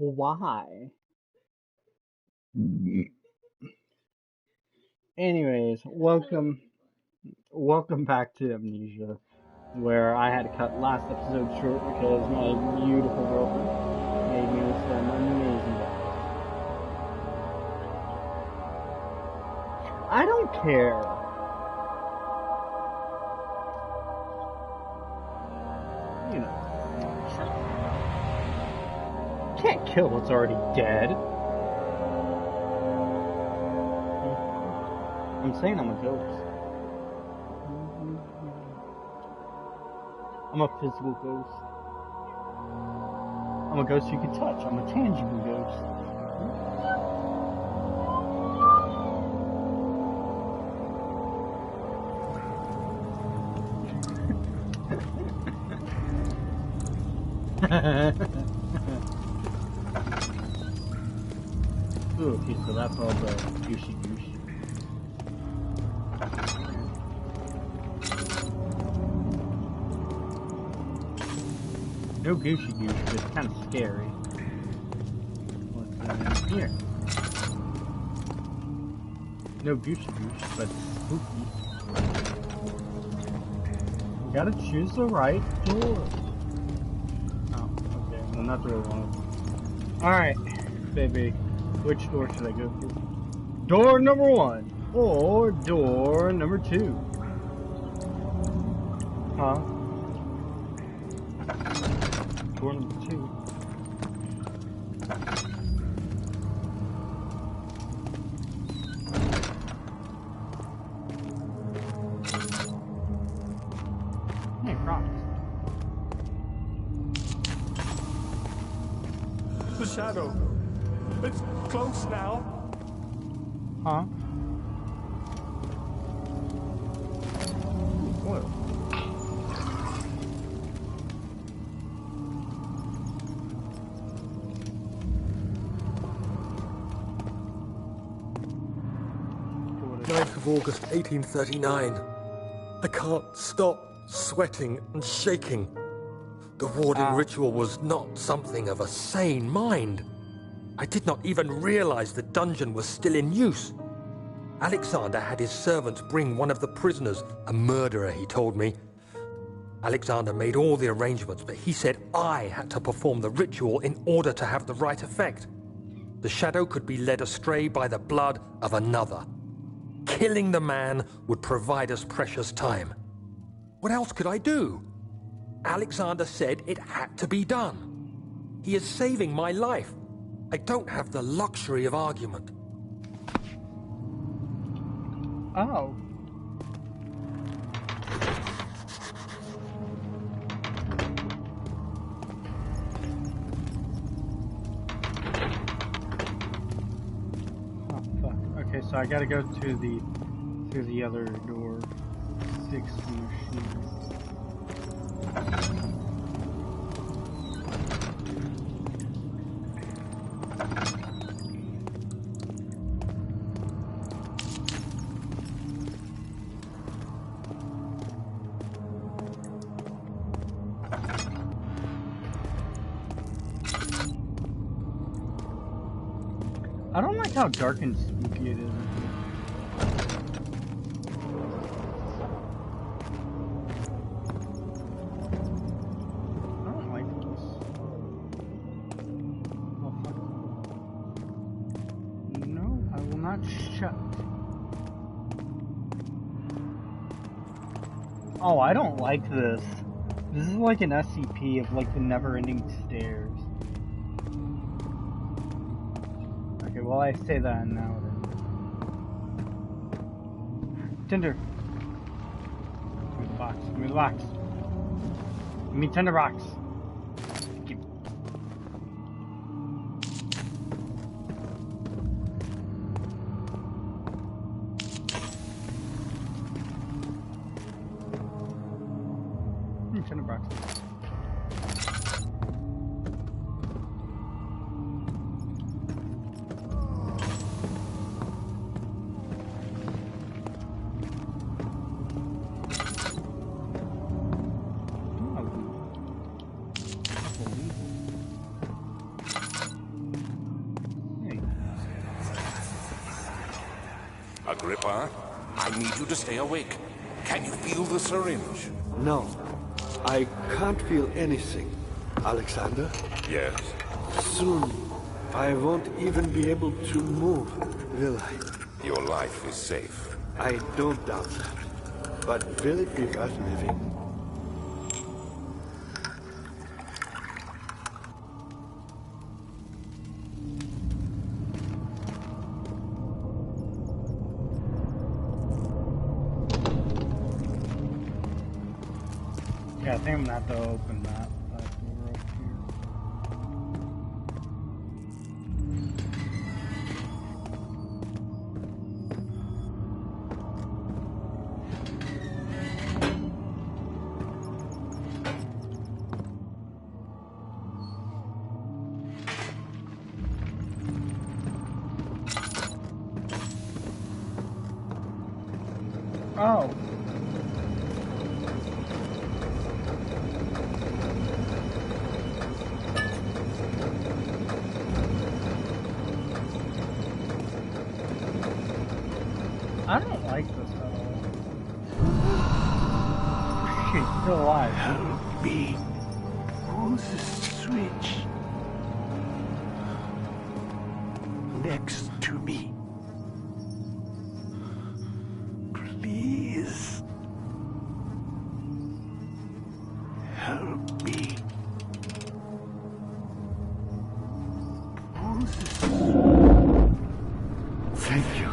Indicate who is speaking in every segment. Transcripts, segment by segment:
Speaker 1: Why? Anyways, welcome back to Amnesia, where I had to cut last episode short because my beautiful girlfriend made me some amazing breakfast. I don't care. You know, can't kill what's already dead. I'm saying I'm a ghost. I'm a physical ghost. I'm a ghost you can touch. I'm a tangible ghost. Ooh, okay, so that's all the goosey goose. No goosey goose, but it's kind of scary. What's in here? No goosey goose, but spooky. You gotta choose the right door. Oh, okay. Well, not the right one. Alright, baby. Which door should I go through? Door number 1 or door number 2? Huh? Door number 2. Hey, crocs.
Speaker 2: The shadow. It's close now.
Speaker 1: Huh? Oil.
Speaker 2: Ninth of August, 1839. I can't stop sweating and shaking. The warding ritual was not something of a sane mind. I did not even realize the dungeon was still in use. Alexander had his servants bring one of the prisoners, a murderer, he told me. Alexander made all the arrangements, but he said I had to perform the ritual in order to have the right effect. The shadow could be led astray by the blood of another. Killing the man would provide us precious time. What else could I do? Alexander said it had to be done. He is saving my life. I don't have the luxury of argument.
Speaker 1: Oh. Oh, fuck. Okay, so I gotta go to the other door. 6 machines. I don't like how dark and spooky it is. I don't like this. Oh, fuck. No, I will not shut. Oh, I don't like this. This is like an SCP of like the never-ending stairs. Okay, well I say that now then. Tinder. Give me the box. Give me the box. Give me Tinder box. Give me. Tinder box.
Speaker 3: Agrippa. I need you to stay awake. Can you feel the syringe?
Speaker 4: No, I can't feel anything. Alexander?
Speaker 3: Yes.
Speaker 4: Soon, I won't even be able to move, will I?
Speaker 3: Your life is safe.
Speaker 4: I don't doubt that. But will it be worth living?
Speaker 1: Yeah, I think I'm gonna have to open that door up here. Oh. I don't like this at all. He's still alive.
Speaker 4: Help me. Who's the switch? Next to me. Please. Help me. Who's the switch? Thank you.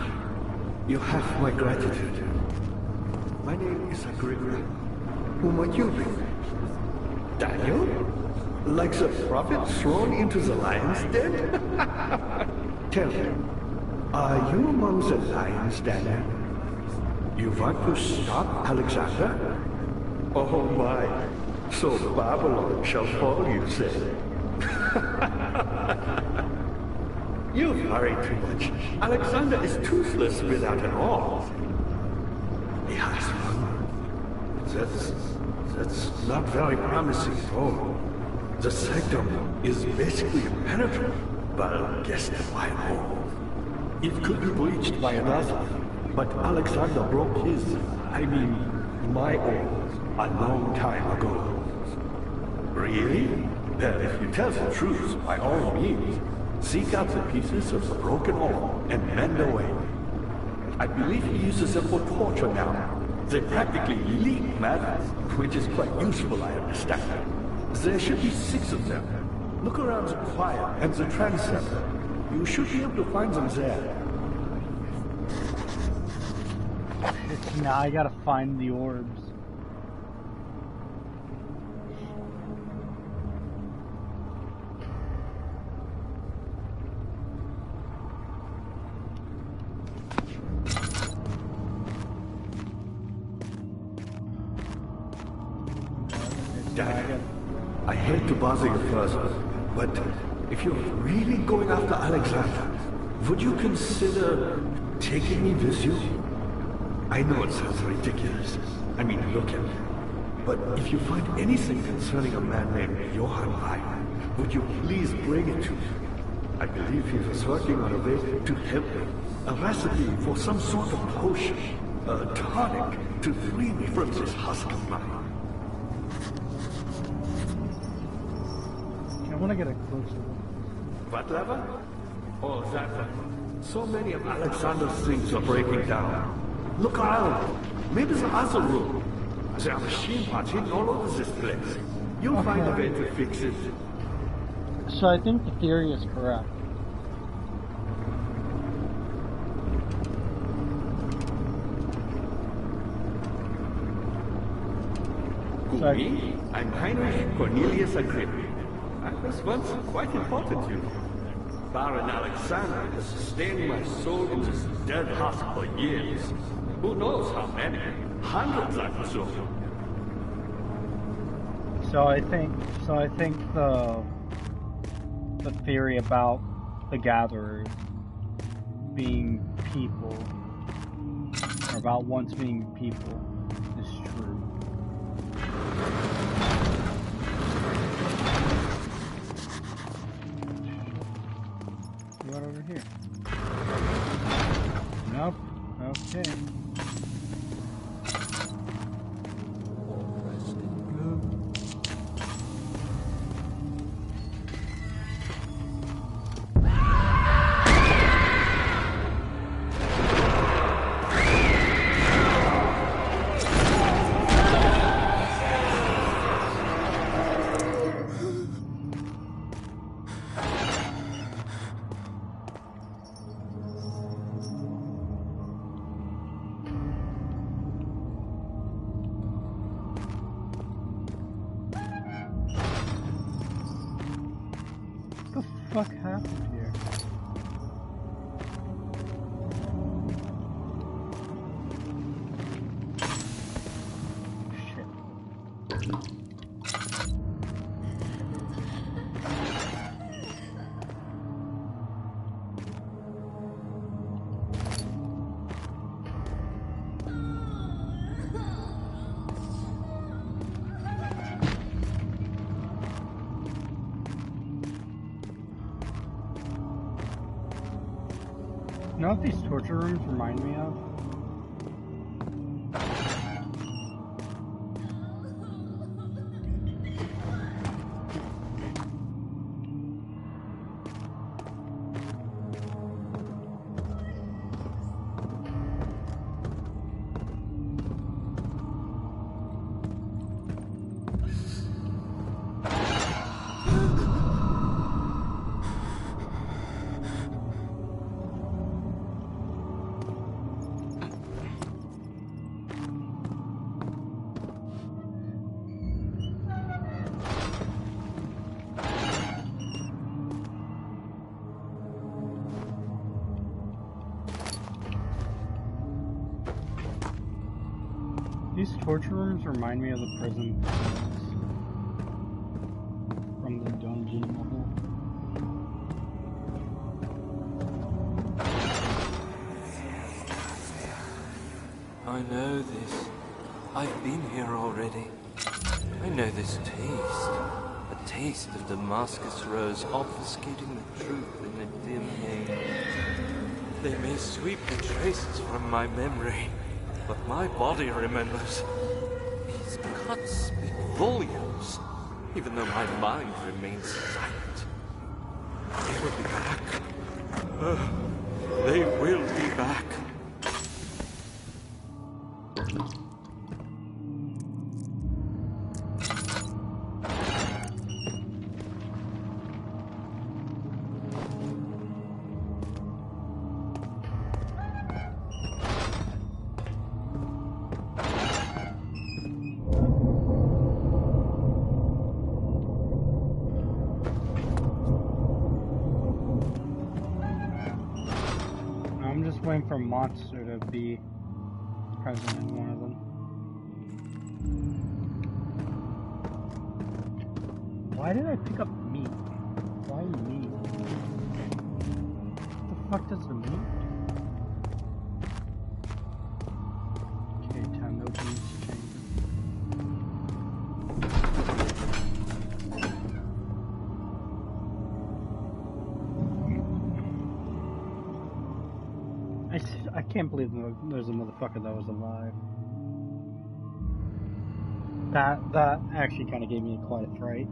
Speaker 4: You have my gratitude. My name is Agrippa. Who might you be? Daniel? Like the prophet thrown into the lion's den? Tell me, are you among the lions, Daniel? You want to stop Alexander? Oh my, so Babylon shall fall, you say? You worry too much. Alexander is toothless without an awl. He has one. That's not very promising at all. The sanctum is basically impenetrable, but against the white hole. It could be breached by another, but Alexander broke his, my awl, a long time ago. Really? Well, if you tell the truth, by all means, seek out the pieces of the broken awl and mend away. I believe he uses them for torture now. They practically leak matter, which is quite useful, I understand. There should be 6 of them. Look around the choir and the transept. You should be able to find them there.
Speaker 1: Now I gotta find the orbs.
Speaker 4: Dad, I hate to bother you further, but if you're really going after Alexander, would you consider taking me with you? I know it sounds ridiculous. Look at me. But if you find anything concerning a man named Johann Reiner, would you please bring it to me? I believe he was working on a way to help me. A recipe for some sort of potion, a tonic to free me from this husk of mine.
Speaker 1: I want to get a closer look.
Speaker 4: What lever? Oh, that one. So many of Alexander's things are breaking down. Look around. Maybe the other room. There are machine parts hidden all over this place. You'll find a way to fix it.
Speaker 1: So I think the theory is correct.
Speaker 4: Who, me? I'm Heinrich Cornelius Agrippa. I was once quite important, you know. Baron Alexander has sustained my soul in this dead husk for years. Who knows how many? Hundreds, I presume.
Speaker 1: So I think the theory about the gatherers being people, or about once being people, is true. What over here? Nope. Okay. What happened here? Shit. You know what these torture rooms remind me of? These torture rooms remind me of the prison from the dungeon level.
Speaker 5: I know this. I've been here already. I know this taste. A taste of Damascus rose obfuscating the truth in a dim haze. They may sweep the traces from my memory, but my body remembers. These cuts speak volumes, even though my mind remains silent. They will be back. They will be back.
Speaker 1: Waiting for a monster to be present in one of them. Why did I pick up meat? Why meat? What the fuck does the meat do? Okay, time to open this chamber. I can't believe there's a motherfucker that was alive. That actually kind of gave me quite a fright.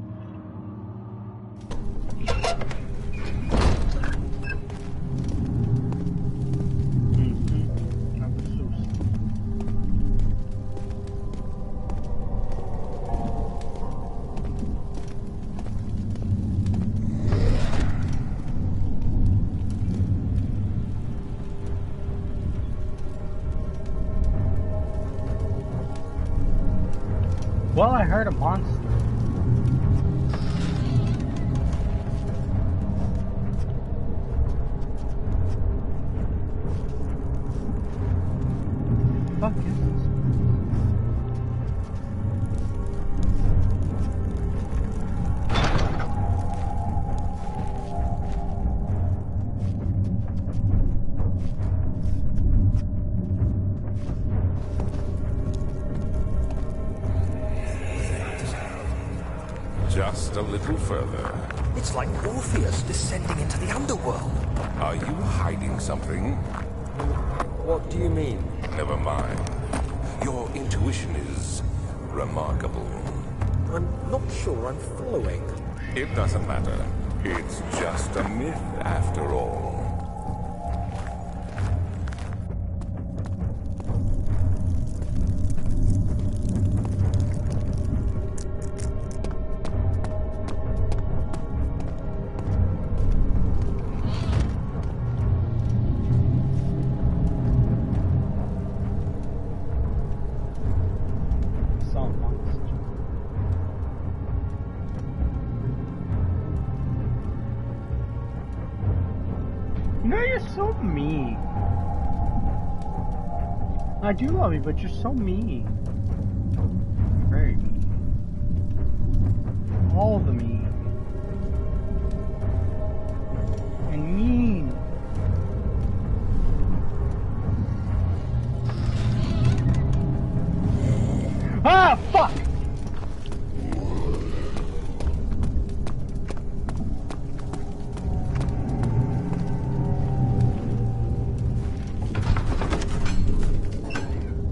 Speaker 1: Well, I heard a monster. What the fuck is this?
Speaker 3: Just a little further.
Speaker 2: It's like Orpheus descending into the underworld.
Speaker 3: Are you hiding something?
Speaker 2: What do you mean?
Speaker 3: Never mind. Your intuition is remarkable.
Speaker 2: I'm not sure I'm following.
Speaker 3: It doesn't matter. It's just a myth after all.
Speaker 1: You know, you're so mean. I do love you, but you're so mean. Very mean. All the mean. And mean. Ah, fuck!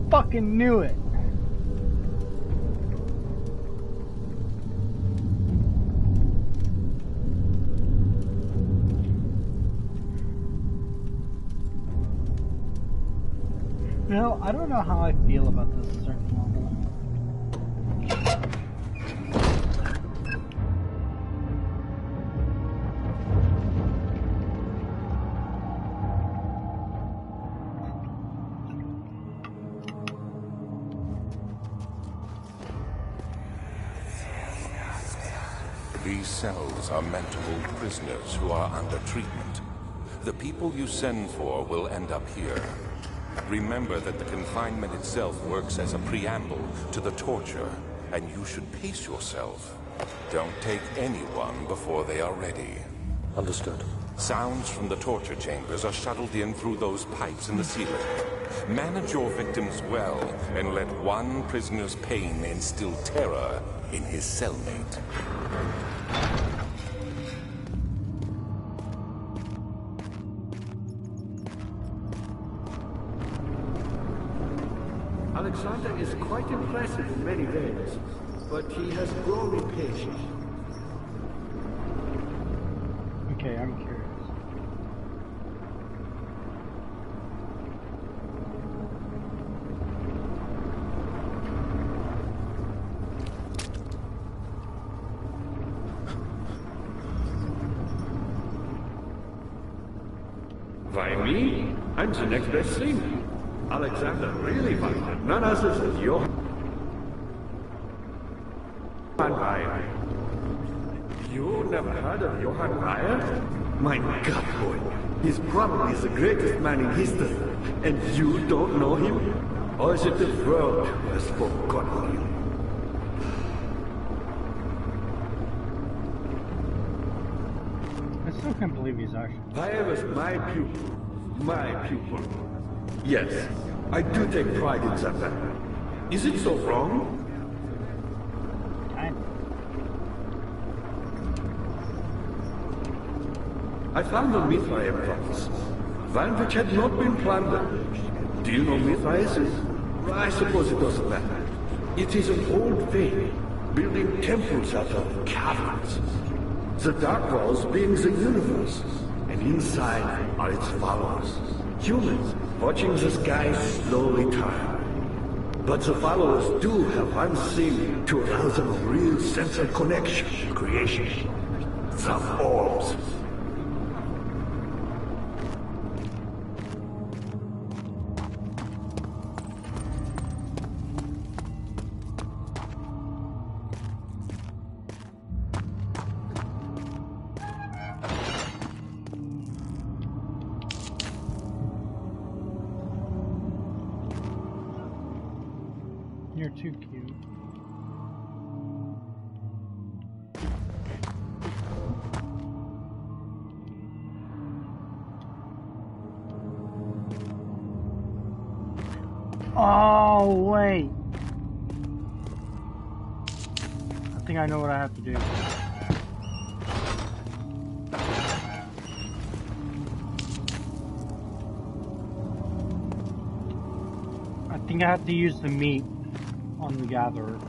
Speaker 1: Fucking knew it. You know, I don't know how I feel about this certain level.
Speaker 3: These cells are meant to hold prisoners who are under treatment. The people you send for will end up here. Remember that the confinement itself works as a preamble to the torture, and you should pace yourself. Don't take anyone before they are ready.
Speaker 2: Understood.
Speaker 3: Sounds from the torture chambers are shuttled in through those pipes in the ceiling. Manage your victims well, and let one prisoner's pain instill terror in his cellmate.
Speaker 4: Alexander is quite impressive in many ways, but he has grown impatient.
Speaker 1: Okay, I'm curious.
Speaker 4: Why me? I'm the next best thing. Alexander really wanted none other than Johann Ryan. You never heard of Johann Ryan? My God, boy. He's probably the greatest man in history. And you don't know him? Or is it the world who has forgotten him?
Speaker 1: I still can't believe he's actually.
Speaker 4: Ryan was my pupil. My pupil. Yes, I do take pride in that fact. Is it so wrong? I found a Mithraeum province, one which had not been plundered. Do you know Mithraeus? I suppose it doesn't matter. It is an old faith, building temples out of caverns. The dark walls being the universe, and inside are its followers, humans, watching the sky slowly turn. But the followers do have one thing to allow them a real sense of connection to creation. The orbs.
Speaker 1: You're too cute. Oh, wait. I think I know what I have to do. think I have to use the meat on the gatherer.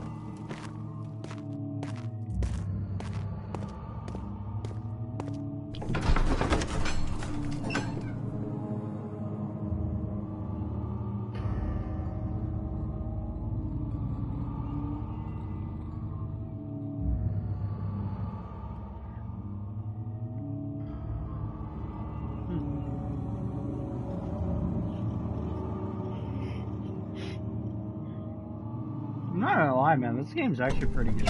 Speaker 1: I'm not gonna lie, man, this game's actually pretty good.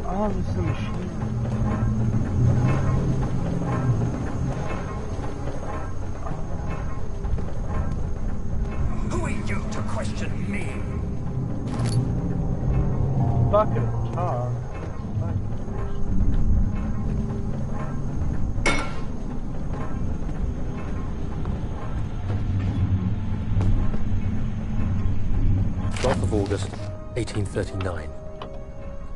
Speaker 1: Oh, this is a machine.
Speaker 6: Who are you to question me?
Speaker 1: Bucket of tar.
Speaker 2: Of August, 1839.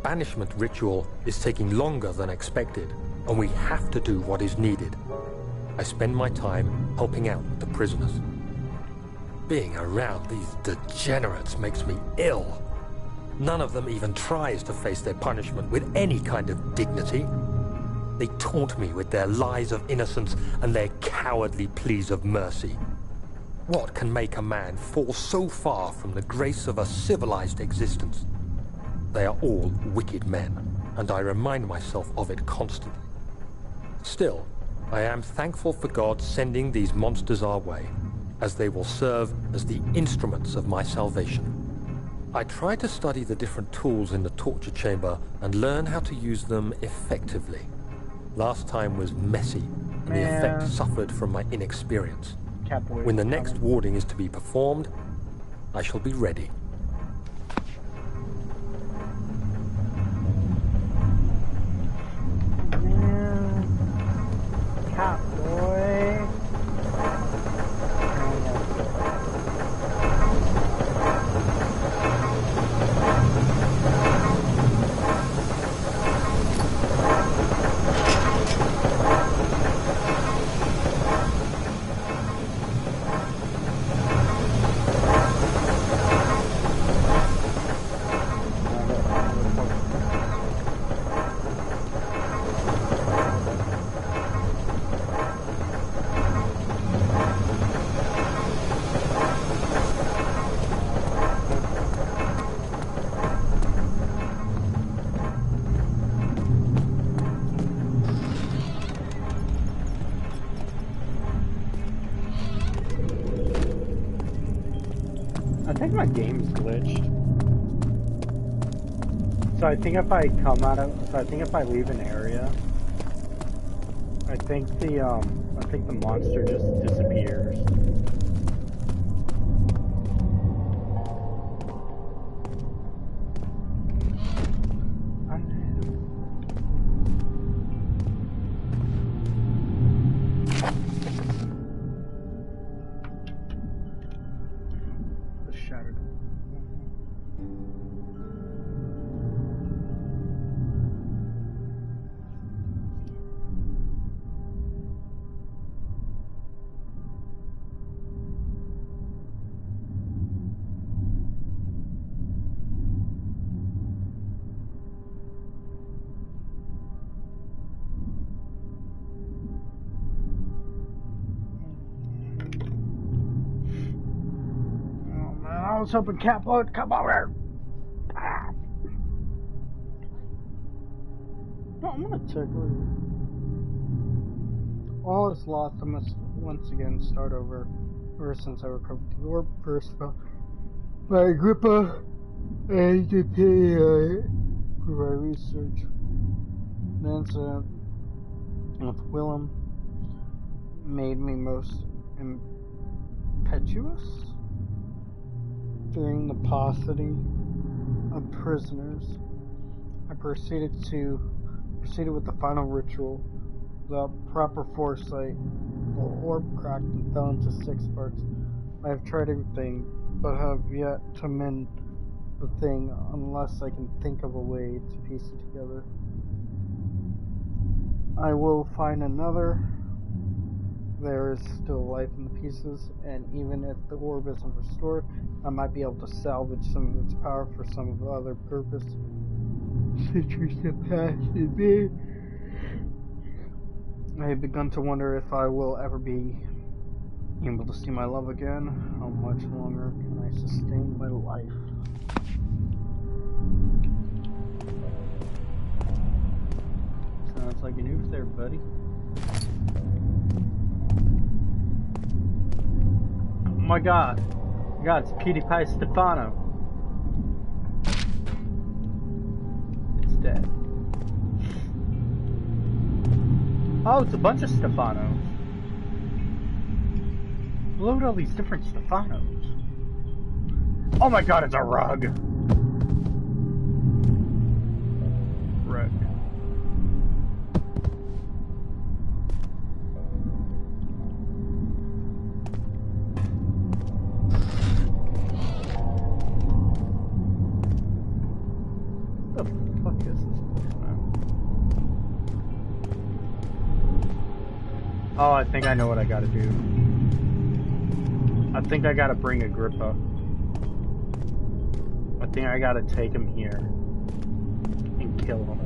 Speaker 2: Banishment ritual is taking longer than expected, and we have to do what is needed. I spend my time helping out the prisoners. Being around these degenerates makes me ill. None of them even tries to face their punishment with any kind of dignity. They taunt me with their lies of innocence and their cowardly pleas of mercy. What can make a man fall so far from the grace of a civilized existence? They are all wicked men, and I remind myself of it constantly. Still, I am thankful for God sending these monsters our way, as they will serve as the instruments of my salvation. I try to study the different tools in the torture chamber and learn how to use them effectively. Last time was messy, and the effect suffered from my inexperience. When the next warding is to be performed, I shall be ready.
Speaker 1: Catboy. I think my game's glitched. So I think if I come out of, so I think if I leave an area, I think the monster just disappears. I was hoping Cat would come over. Ah. I'm gonna check where. All is lost. I must once again start over. Ever since I recovered the orb first by Agrippa and to pay for my research. The incident with Willem made me most impetuous during the paucity of prisoners. I proceeded with the final ritual. Without proper foresight, the orb cracked and fell into 6 parts. I have tried everything, but have yet to mend the thing unless I can think of a way to piece it together. I will find another. There is still life in the pieces, and even if the orb isn't restored, I might be able to salvage some of its power for some other purpose. Centuries have passed in me. I have begun to wonder if I will ever be able to see my love again. How much longer can I sustain my life? Sounds like a news there, buddy. Oh my god. It's PewDiePie Stefano. It's dead. Oh, it's a bunch of Stefanos. Look at all these different Stefanos. Oh my god, it's a rug. Rug. What the fuck is this place now? Oh, I think I know what I gotta do. I think I gotta bring Agrippa. I think I gotta take him here and kill him.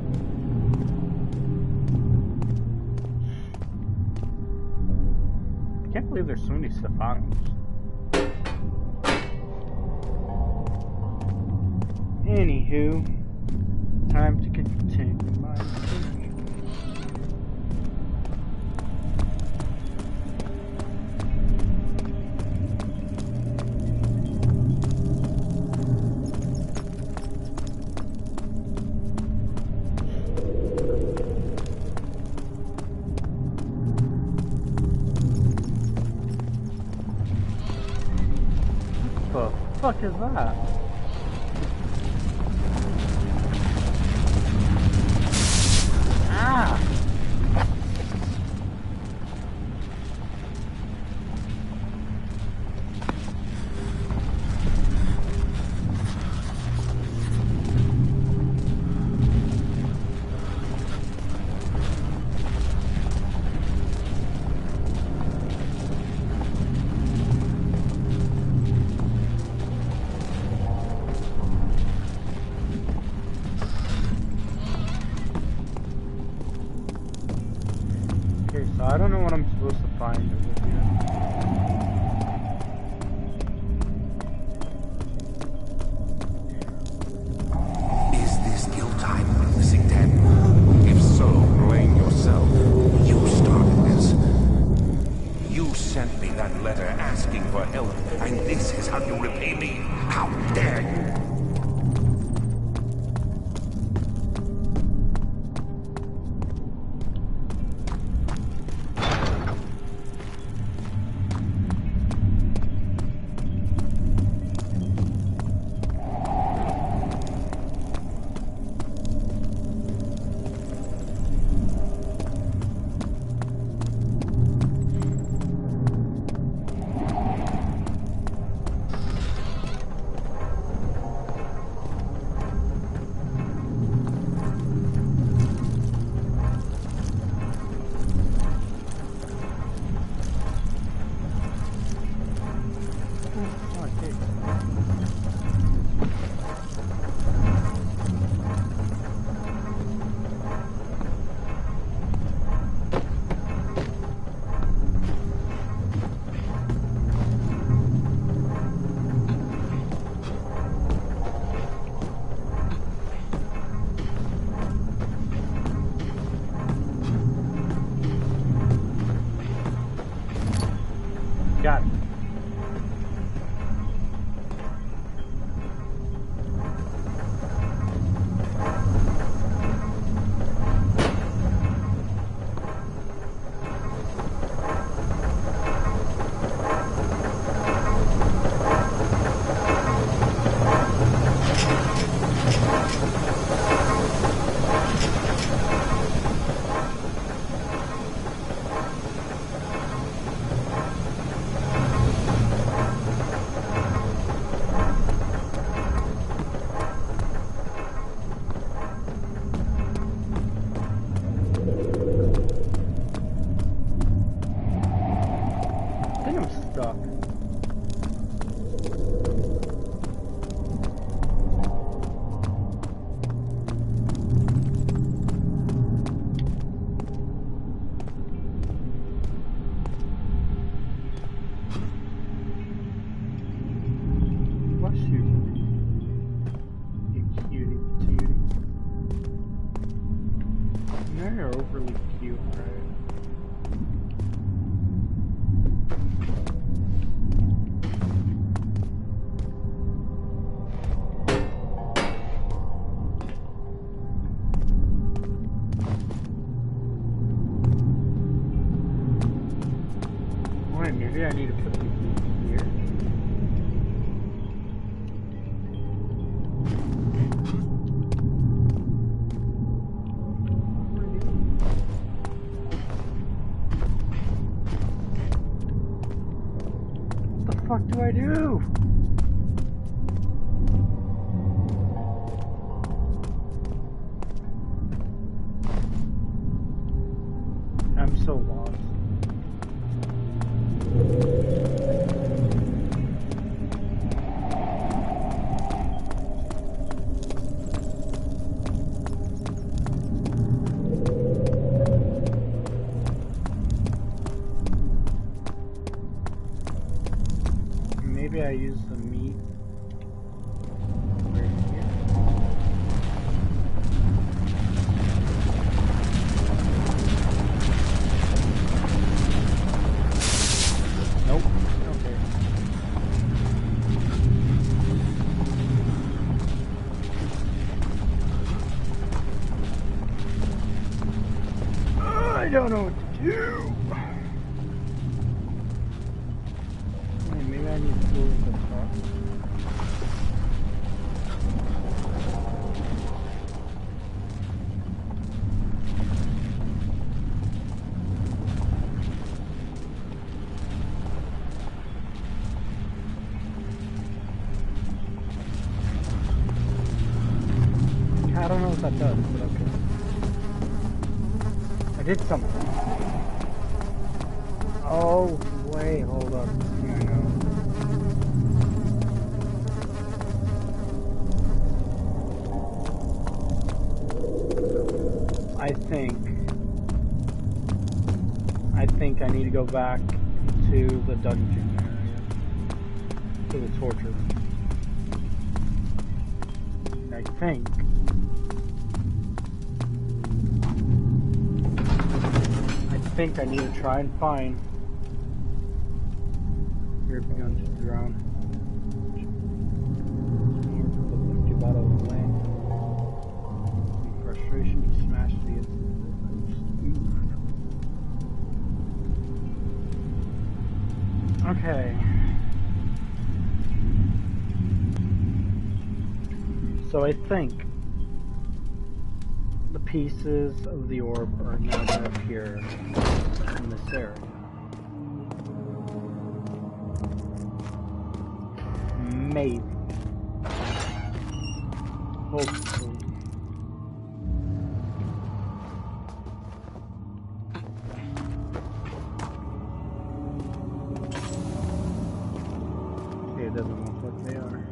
Speaker 1: I can't believe there's so many Stefanos. Anywho, time to continue my search. What the fuck is that? Ah! So I don't know what I'm supposed to find over here.
Speaker 3: Is this guilt I'm witnessing then? If so, blame yourself. You started this. You sent me that letter asking for help, and this is how you repay me. How dare you!
Speaker 1: got it. Maybe I need to put these here. What the fuck do I do? I'm so lost. Maybe I use the meat right here. Nope. Okay. I don't know what to do. Maybe I need to go with the top. I don't know what that does, but okay. I did something. Oh, wait, hold up. I know. I think I need to go back to the dungeon area, to the torture room. I think I need to try and find here it begun to drown. More empty bottle of land. Frustration to smash the okay. So I think the pieces of the orb are now going to appear in this area. Maybe. Hopefully. Okay, it doesn't look like they are.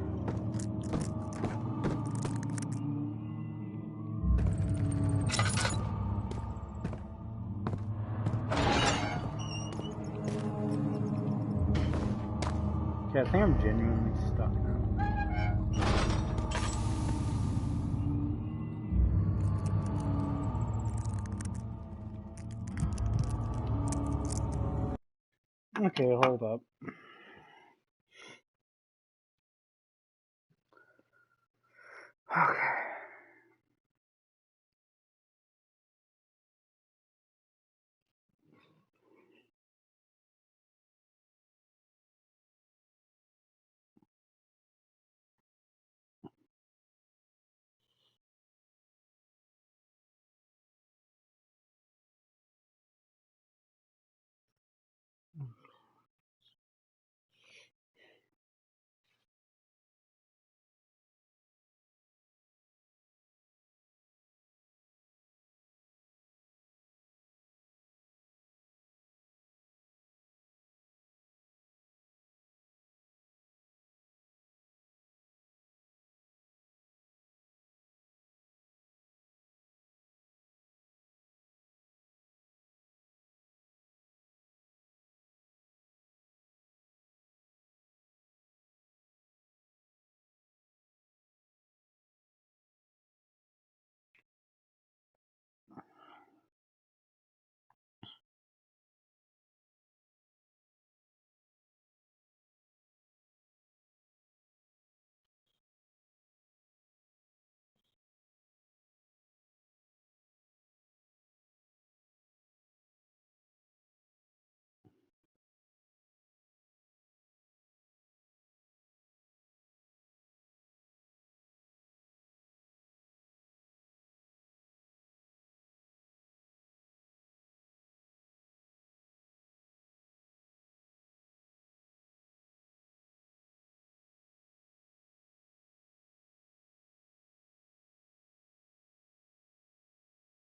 Speaker 1: Okay, I think I'm genuinely stuck now. Okay, hold up. Okay.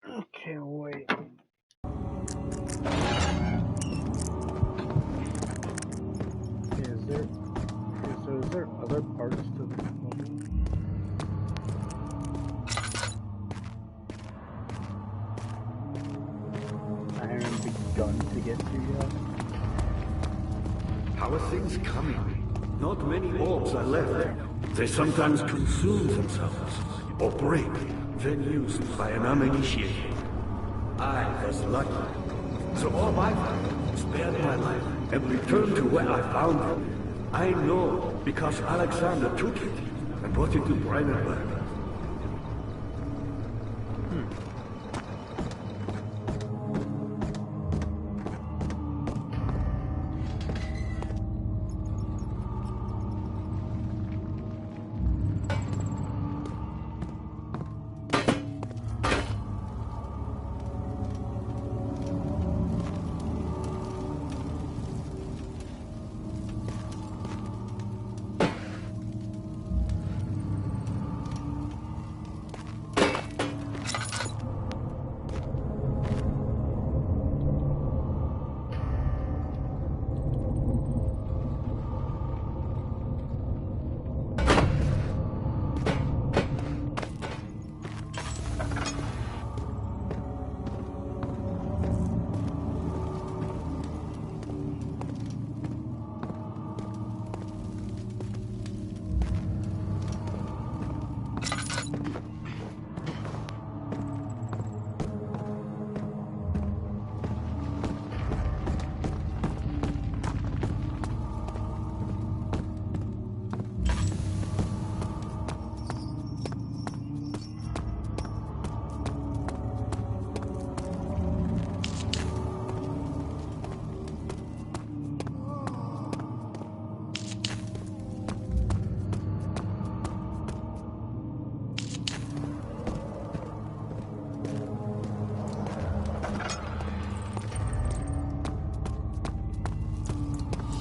Speaker 1: Okay, wait. Is there other parts to the puzzle? I haven't begun to get to yet.
Speaker 4: How are things coming? Not many orbs are left. They sometimes consume themselves, or break, then used by an uninitiated. I was lucky. So all I found spared my life and returned to where I found it. I know because Alexander took it and brought it to Brandenburg.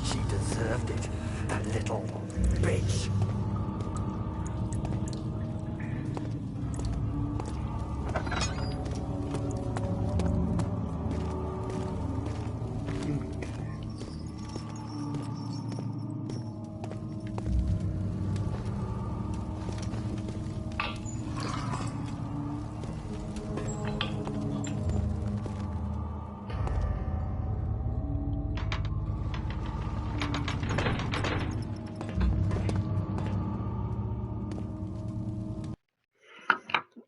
Speaker 6: She deserved it, the little bitch.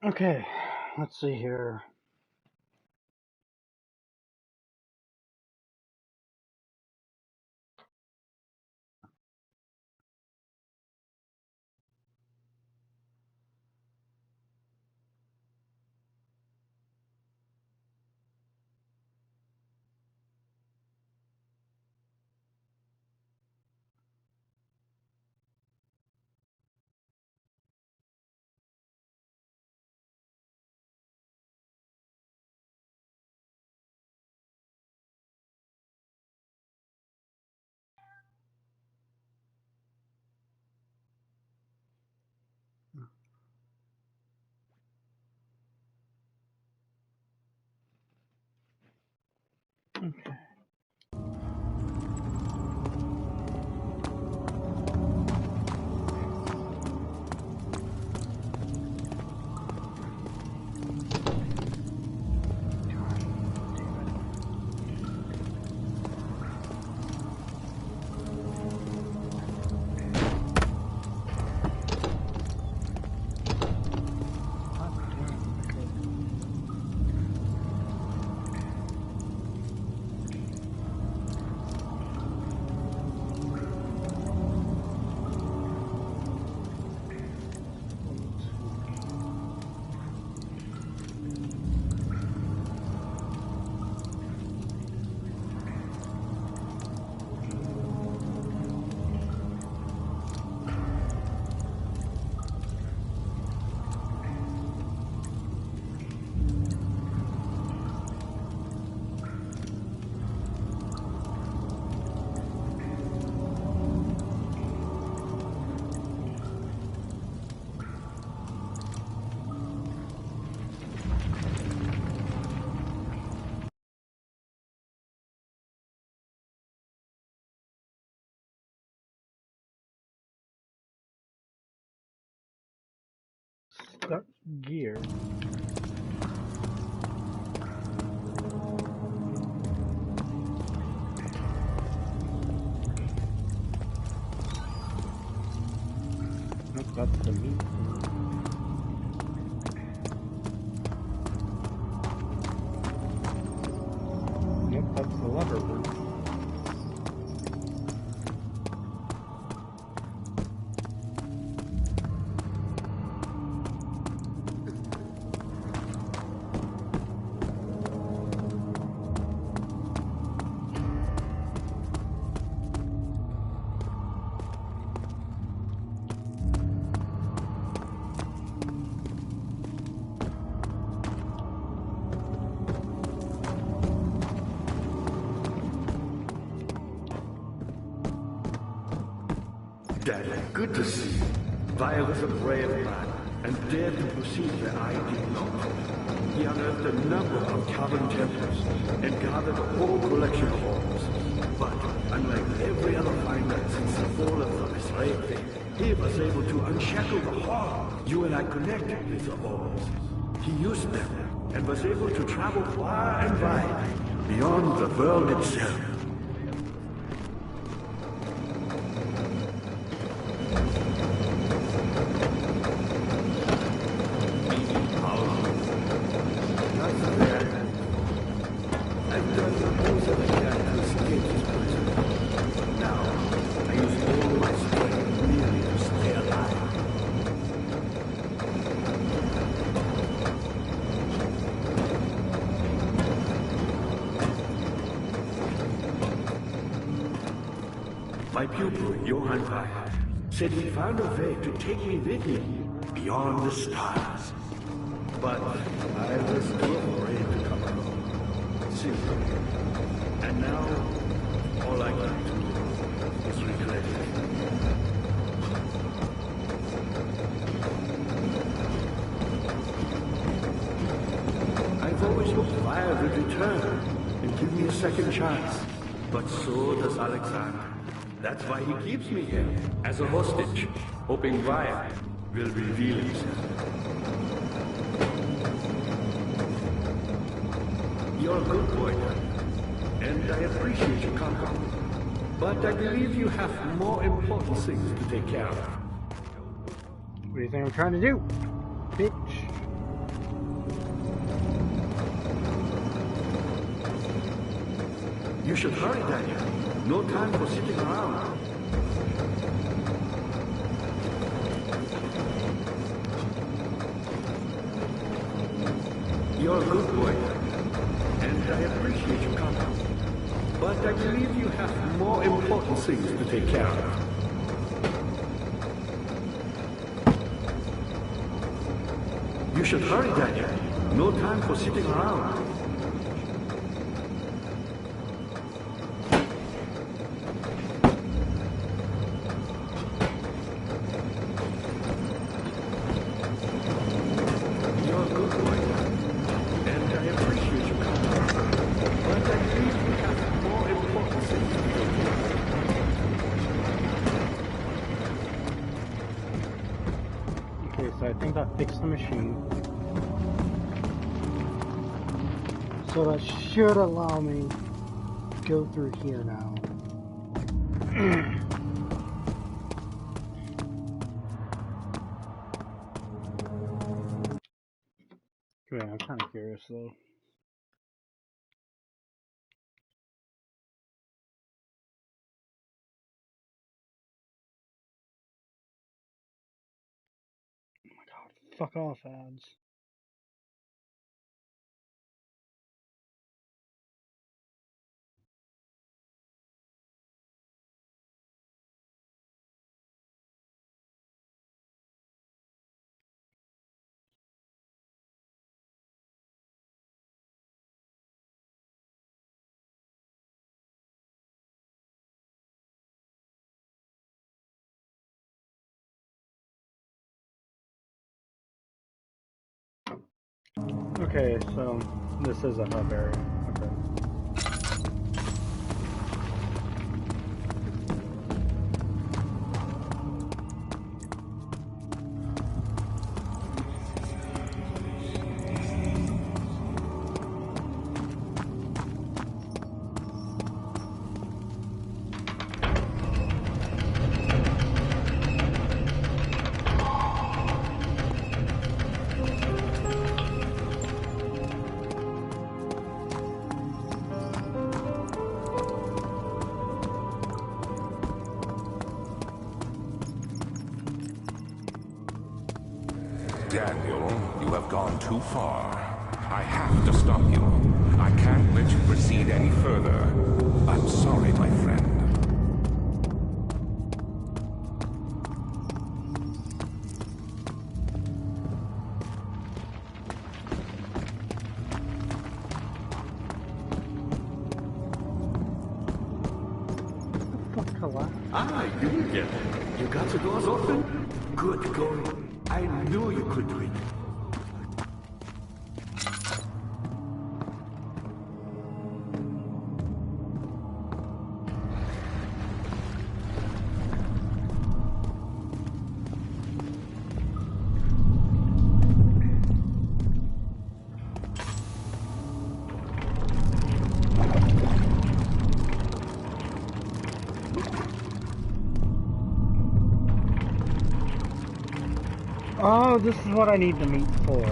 Speaker 1: Okay, let's see here. Stuck gear. Nope, that's the meat. Nope, that's the lever root.
Speaker 4: Daddy, good to see you. Vile was a brave man and dared to proceed where I did not. He unearthed a number of cavern temples and gathered a whole collection of orbs. But unlike every other finder since the fall of the Israeli, he was able to unshackle the heart. You and I connected with the orbs. He used them and was able to travel far and wide, beyond the world itself. My pupil, Johann Weyer, said he found a way to take me with him beyond the stars. But I was too afraid to come alone. Simply. And now, all I can do is regret it. I've always hoped Weyer would return and give me a second chance. But so does Alexander. That's why he keeps me here, as a hostage, hoping Weyer will reveal himself. You're a good boy, and I appreciate your company. But I believe you have more important things to take care of.
Speaker 1: What do you think I'm trying to do, bitch?
Speaker 4: You should hurry, Daniel. No time for sitting around. You're a good boy, and I appreciate your company. But I believe you have more important things to take care of. You should hurry, Daniel. No time for sitting around. You're a good boy, and I appreciate your company. But I believe you have
Speaker 1: I think that fixed the machine. So that should allow me to go through here now. Yeah, I'm kind of curious though. Oh my god, fuck off ads. Okay, so this is a hub area. Okay.
Speaker 3: Daniel, you have gone too far. I have to stop you. I can't let you proceed any further. I'm sorry, my friend.
Speaker 4: Ah, you again. You got the doors open? Good going. I knew you could do it.
Speaker 1: Oh, this is what I need the meat for.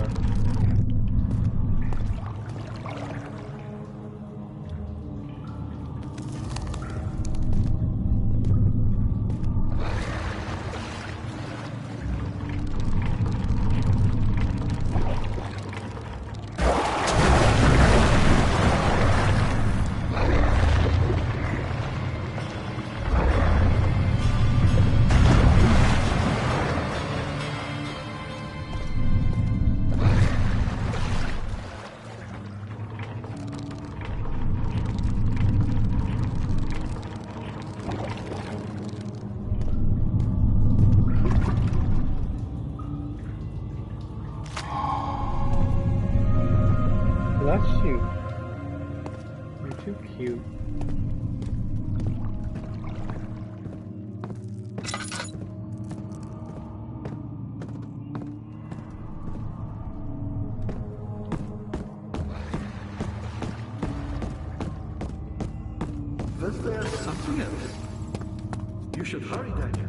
Speaker 1: Bless you. You're too cute.
Speaker 4: Was there something else? You should hurry, Daniel.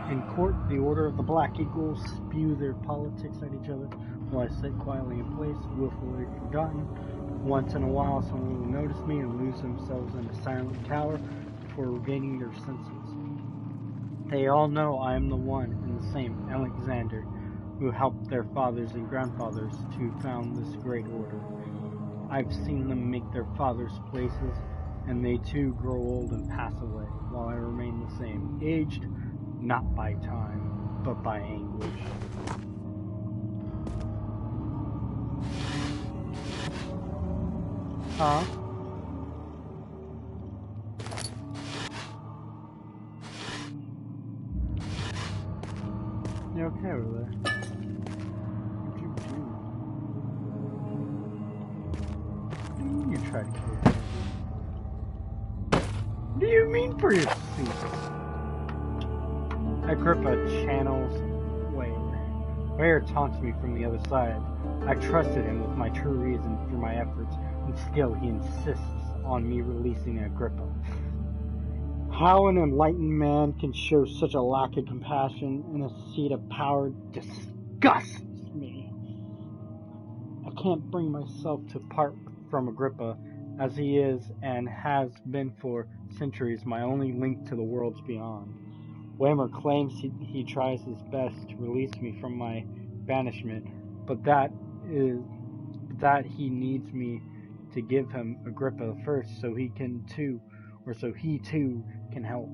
Speaker 1: In court, the Order of the Black Eagles spew their politics at each other while I sit quietly in place, willfully forgotten. Once in a while, someone will notice me and lose themselves in a silent cower before regaining their senses. They all know I am the one and the same Alexander who helped their fathers and grandfathers to found this great order. I've seen them make their fathers' places, and they too grow old and pass away, while I remain the same, aged not by time, but by anguish. Huh? You okay over there? What'd you do? You tried to kill me. What do you mean for your seat? Agrippa channels Wayne. Ware taunts me from the other side. I trusted him with my true reason for my efforts, and still he insists on me releasing Agrippa. How an enlightened man can show such a lack of compassion in a seat of power disgusts me. I can't bring myself to part from Agrippa, as he is and has been for centuries my only link to the worlds beyond. Waymer claims he tries his best to release me from my banishment, but that he needs me to give him Agrippa first so he too can help.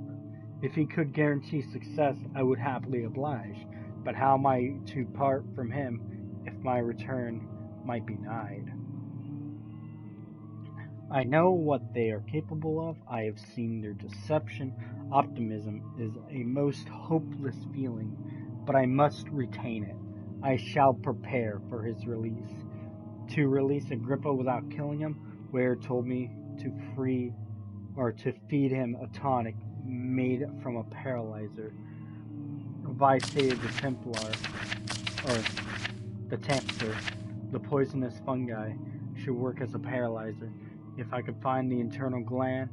Speaker 1: If he could guarantee success, I would happily oblige, but how am I to part from him if my return might be denied? I know what they are capable of. I have seen their deception. Optimism is a most hopeless feeling, but I must retain it. I shall prepare for his release. To release Agrippa without killing him, Ware told me to feed him a tonic made from a paralyzer. Vitae the Tempter, the poisonous fungi, should work as a paralyzer. If I could find the internal gland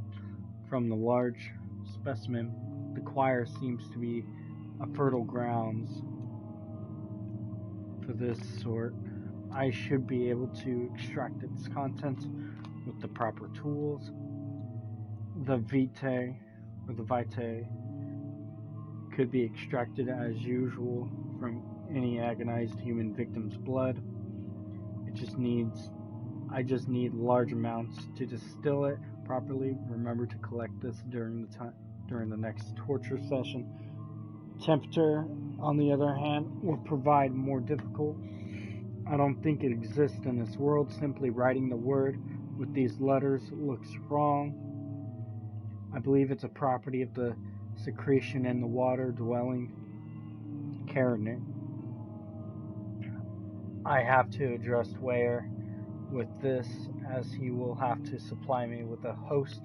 Speaker 1: from the large specimen, the choir seems to be a fertile grounds for this sort. I should be able to extract its contents with the proper tools. The vitae could be extracted as usual from any agonized human victim's blood. I just need large amounts to distill it properly. Remember to collect this during the next torture session. Tempter, on the other hand, will provide more difficult. I don't think it exists in this world. Simply writing the word with these letters looks wrong. I believe it's a property of the secretion in the water dwelling carnate. I have to address Ware with this, as he will have to supply me with a host.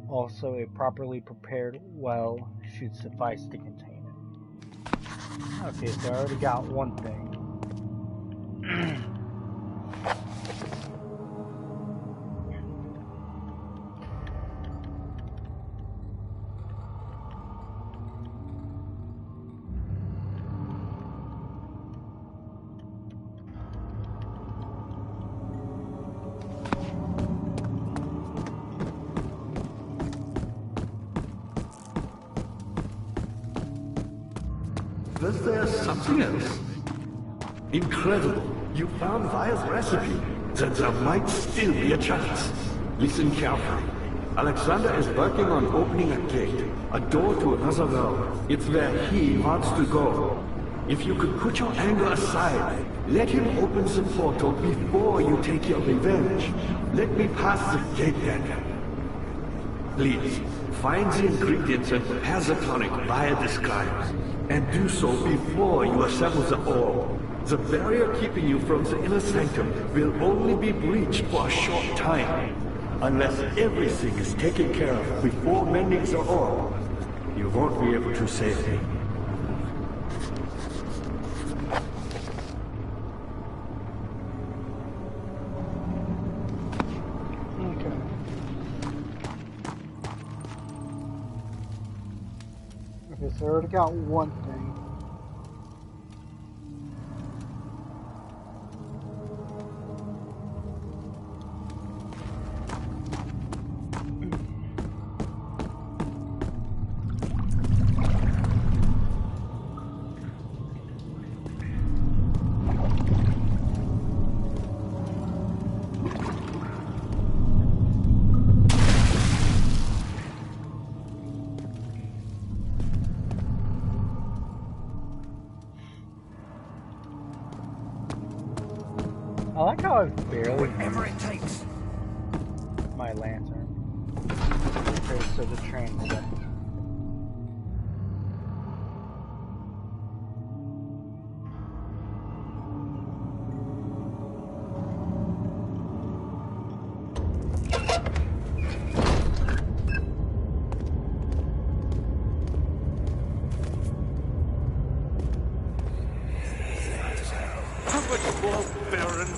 Speaker 1: Also, a properly prepared well should suffice to contain it. Okay, so I already got one thing.
Speaker 4: Was there something else? Incredible. You found Vire's recipe. Then there might still be a chance. Listen carefully. Alexander is working on opening a gate, a door to another world. It's where he wants to go. If you could put your anger aside, let him open the portal before you take your revenge. Let me pass the gate then. Please, find the ingredients and prepare the tonic Vire describes. And do so before you assemble the orb. The barrier keeping you from the inner sanctum will only be breached for a short time. Unless everything is taken care of before mending the orb, you won't be able to save me.
Speaker 1: Okay, so I already got one thing. I like how I've barely...
Speaker 6: Whatever it takes.
Speaker 1: my lantern. Okay, so the train's there.
Speaker 6: How much more, Baron?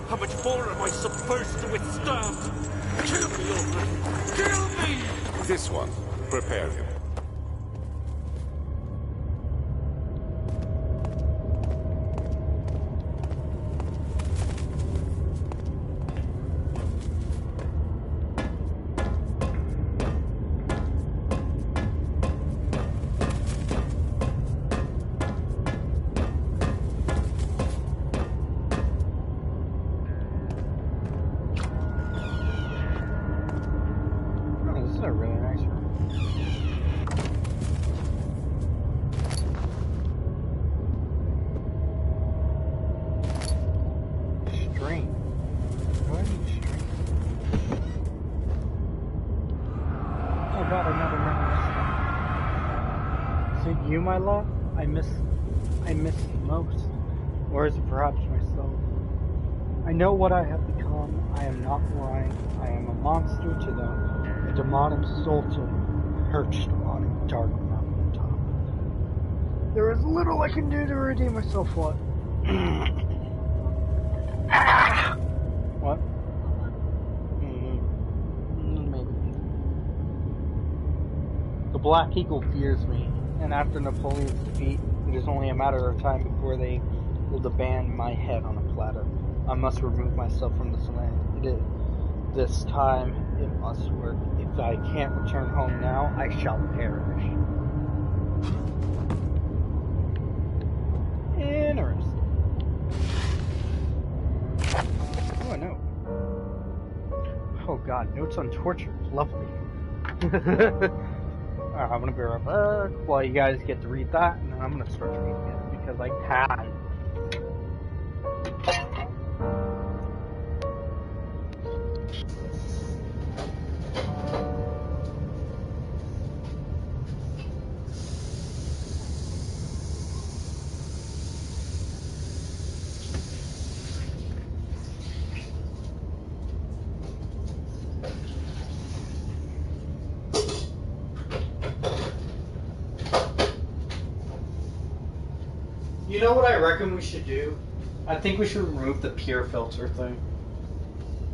Speaker 6: How much more am I supposed to withstand? Kill me already! Kill me!
Speaker 3: This one. Prepare him.
Speaker 1: Oh, this is a really nice room. String. What is string? Oh god, another memory. Is it you, my love? I miss the most. Or is it perhaps myself? I know what I have become. I am not blind. I am a monster to them. A demonic sultan perched on a dark mountain top. There is little I can do to redeem myself. What? What? Maybe. The Black Eagle fears me, and after Napoleon's defeat, it is only a matter of time before they will demand my head on a platter. I must remove myself from this land. This time, it must work. If I can't return home now, I shall perish. Interesting. Oh, no. Oh god, notes on torture. Lovely. Alright, I'm gonna be right back while you guys get to read that, and then I'm gonna start reading it because I can. You know what I reckon we should do? I think we should remove the peer filter thing.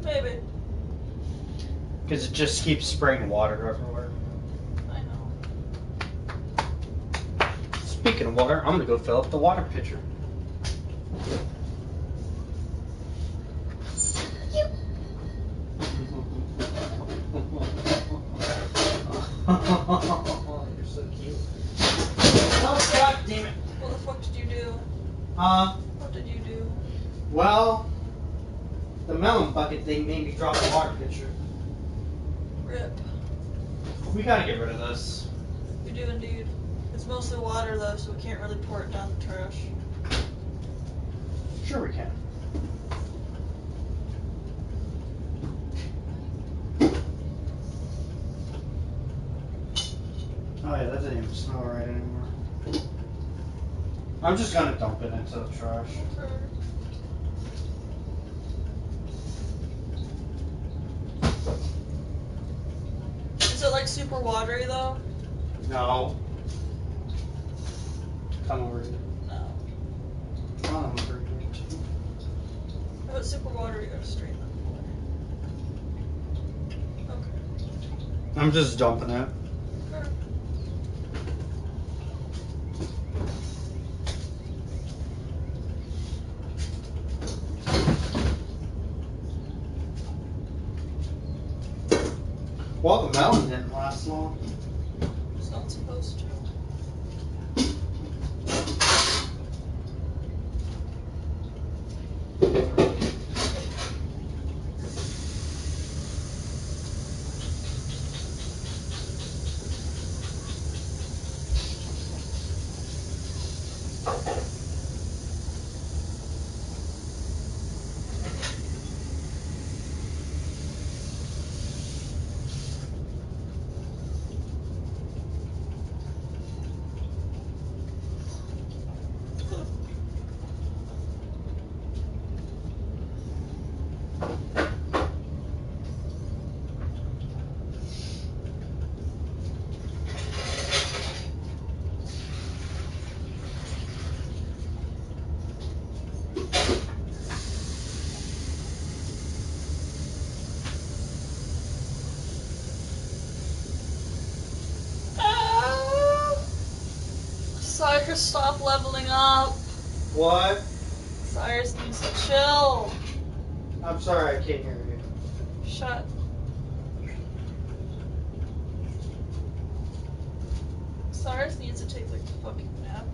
Speaker 7: Maybe.
Speaker 1: Because it just keeps spraying water everywhere.
Speaker 7: I know.
Speaker 1: Speaking of water, I'm gonna go fill up the water pitcher. You're so cute. Oh god damn it.
Speaker 7: What the fuck did you do?
Speaker 1: What
Speaker 7: did you do?
Speaker 1: Well, the melon bucket thing made me drop the water pitcher.
Speaker 7: Rip.
Speaker 1: We gotta get rid of this.
Speaker 7: We do indeed. It's mostly water though, so we can't really pour it down the trash.
Speaker 1: Sure we can. Oh yeah, that didn't even smell right anymore. I'm just gonna dump it into the trash.
Speaker 7: Okay. Is it like super watery though?
Speaker 1: No. Come over here.
Speaker 7: No.
Speaker 1: Come on over here.
Speaker 7: If it's super watery, you gotta straighten that. Okay.
Speaker 1: I'm just dumping it.
Speaker 7: Okay.
Speaker 1: Well, the melon didn't last long.
Speaker 7: It's not supposed to. Cyrus, stop leveling up.
Speaker 1: What?
Speaker 7: Cyrus needs to chill.
Speaker 1: I'm sorry, I can't hear you.
Speaker 7: Shut. Cyrus needs to take like a fucking nap.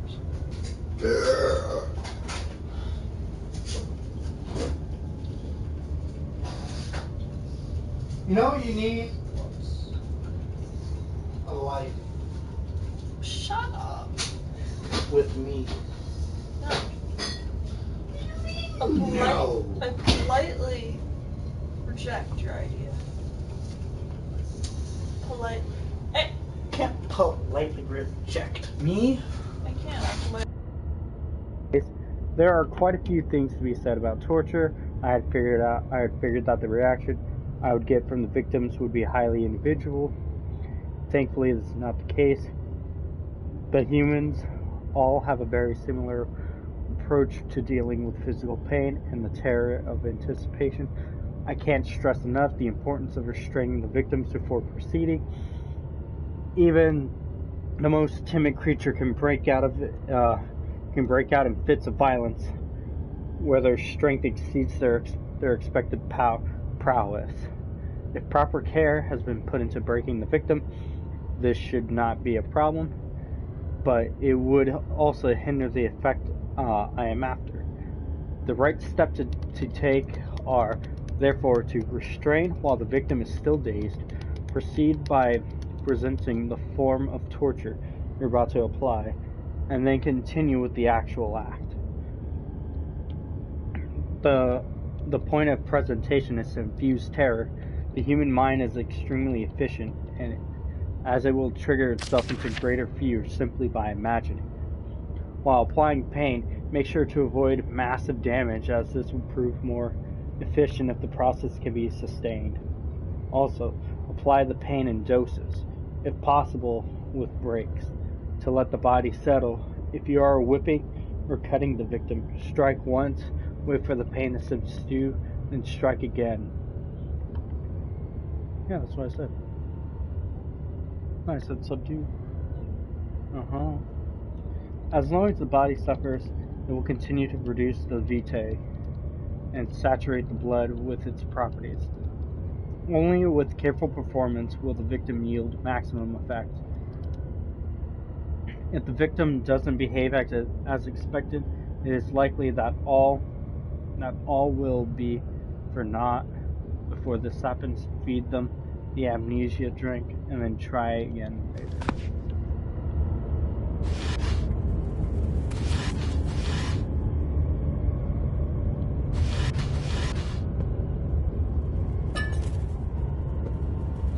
Speaker 1: You know what you need? A life
Speaker 7: Shut up.
Speaker 1: with me.
Speaker 7: No. I politely reject your idea. Polite. Hey,
Speaker 1: Can't politely reject me.
Speaker 7: I can't. I politely.
Speaker 1: There are quite a few things to be said about torture. I had figured that the reaction I would get from the victims would be highly individual. Thankfully, this is not the case. But humans all have a very similar approach to dealing with physical pain and the terror of anticipation. I can't stress enough the importance of restraining the victims before proceeding. Even the most timid creature can break out in fits of violence where their strength exceeds their expected prowess. If proper care has been put into breaking the victim, this should not be a problem, but it would also hinder the effect I am after. The right steps to take are, therefore, to restrain while the victim is still dazed, proceed by presenting the form of torture you're about to apply, and then continue with the actual act. The point of presentation is to infuse terror. The human mind is extremely efficient, and as it will trigger itself into greater fear simply by imagining. While applying pain, make sure to avoid massive damage, as this will prove more efficient if the process can be sustained. Also, apply the pain in doses, if possible with breaks, to let the body settle. If you are whipping or cutting the victim, strike once, wait for the pain to subdue, then strike again. Yeah, that's what I said. I said subdue. Uh-huh. As long as the body suffers, it will continue to produce the vitae and saturate the blood with its properties. Only with careful performance will the victim yield maximum effect. If the victim doesn't behave as expected, it is likely that all will be for naught. Before this happens, feed them the amnesia drink and then try again later.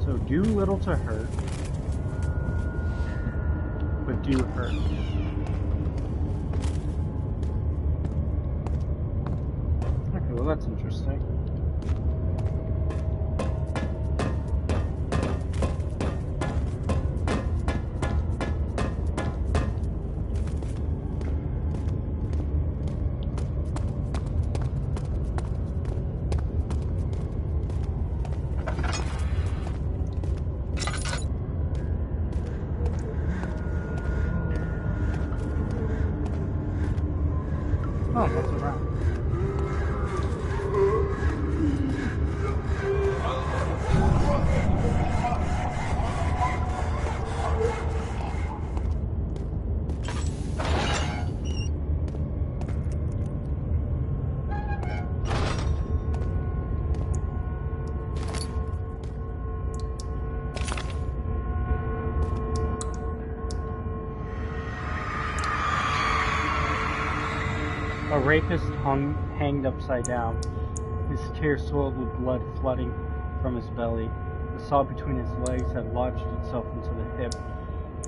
Speaker 1: So do little to hurt, but do hurt. Okay, well that's interesting. Oh, that's a wrap. A rapist hanged upside down, his tears soiled with blood flooding from his belly. The saw between his legs had lodged itself into the hip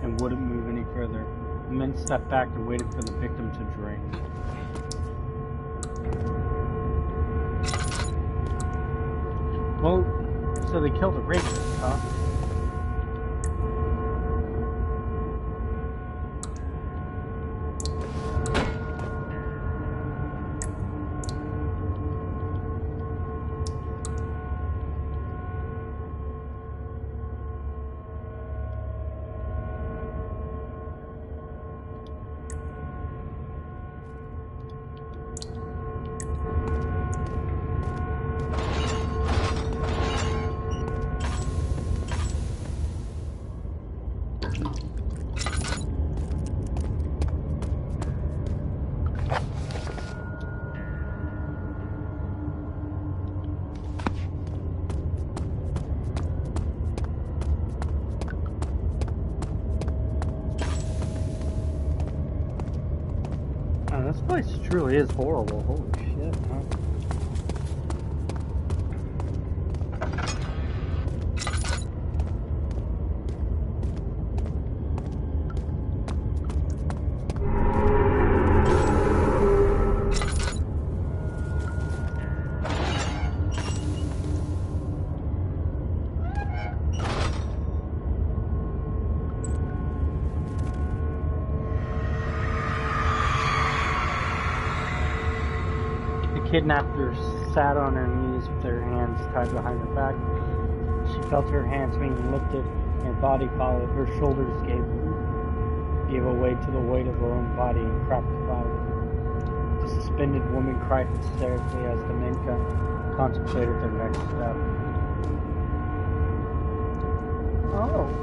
Speaker 1: and wouldn't move any further. The men stepped back and waited for the victim to drain. Well, so they killed a rapist, huh? Man, this place truly is horrible. Holy shit, huh? Kidnapper sat on her knees with her hands tied behind her back. She felt her hands being lifted, and her body followed. Her shoulders gave way to the weight of her own body and cracked loudly. The suspended woman cried hysterically as the men contemplated their next step. Oh.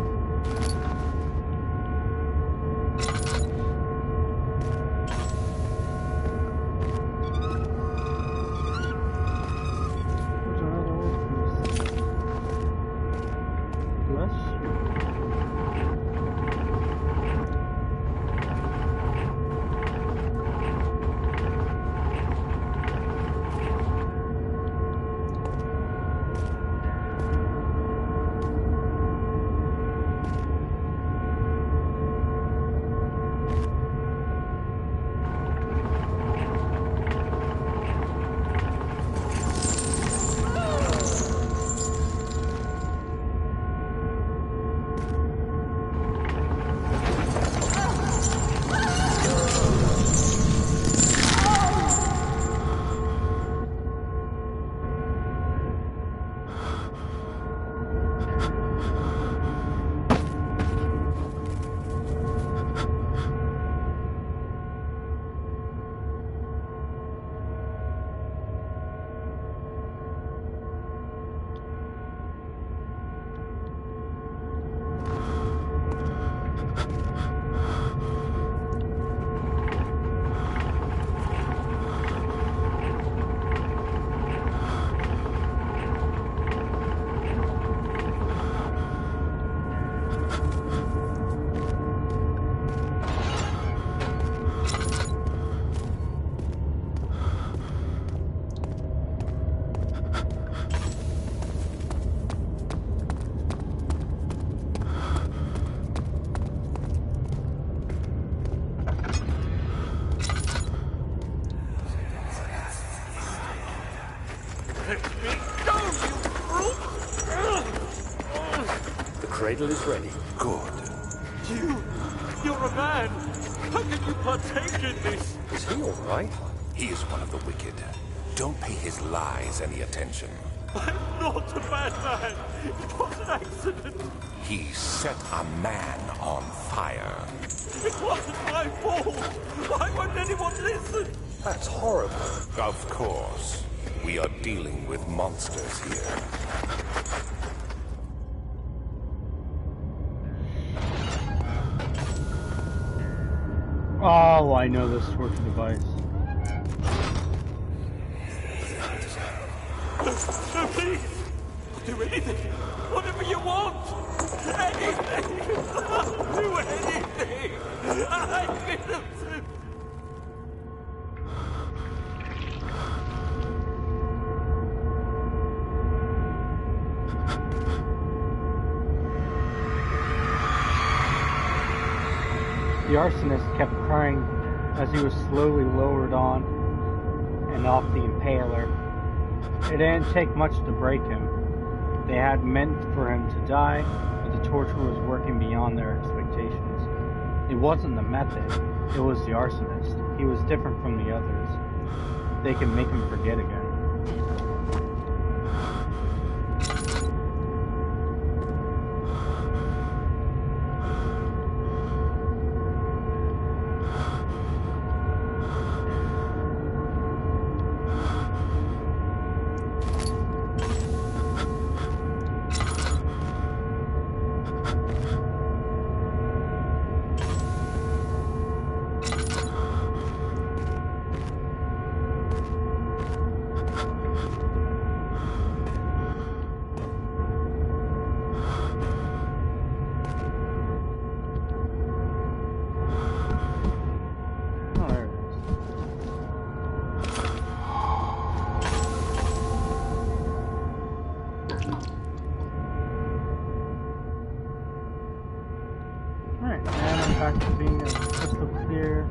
Speaker 2: Cradle is ready.
Speaker 3: Good.
Speaker 6: You're a man. How can you partake in this?
Speaker 2: Is he all right?
Speaker 3: He is one of the wicked. Don't pay his lies any attention.
Speaker 6: I'm not a bad man. It was an accident.
Speaker 3: He set a man on fire.
Speaker 6: It wasn't my fault. Why won't anyone listen?
Speaker 2: That's horrible.
Speaker 3: Of course. We are dealing with monsters here.
Speaker 1: Oh, I know this torture device.
Speaker 6: No, please. I'll do anything. Whatever you want. Anything. I'll do anything. I'm innocent.
Speaker 1: The arsonist kept crying as he was slowly lowered on and off the impaler. It didn't take much to break him. They had meant for him to die, but the torture was working beyond their expectations. It wasn't the method, it was the arsonist. He was different from the others. They could make him forget again. back to being a crystal clear.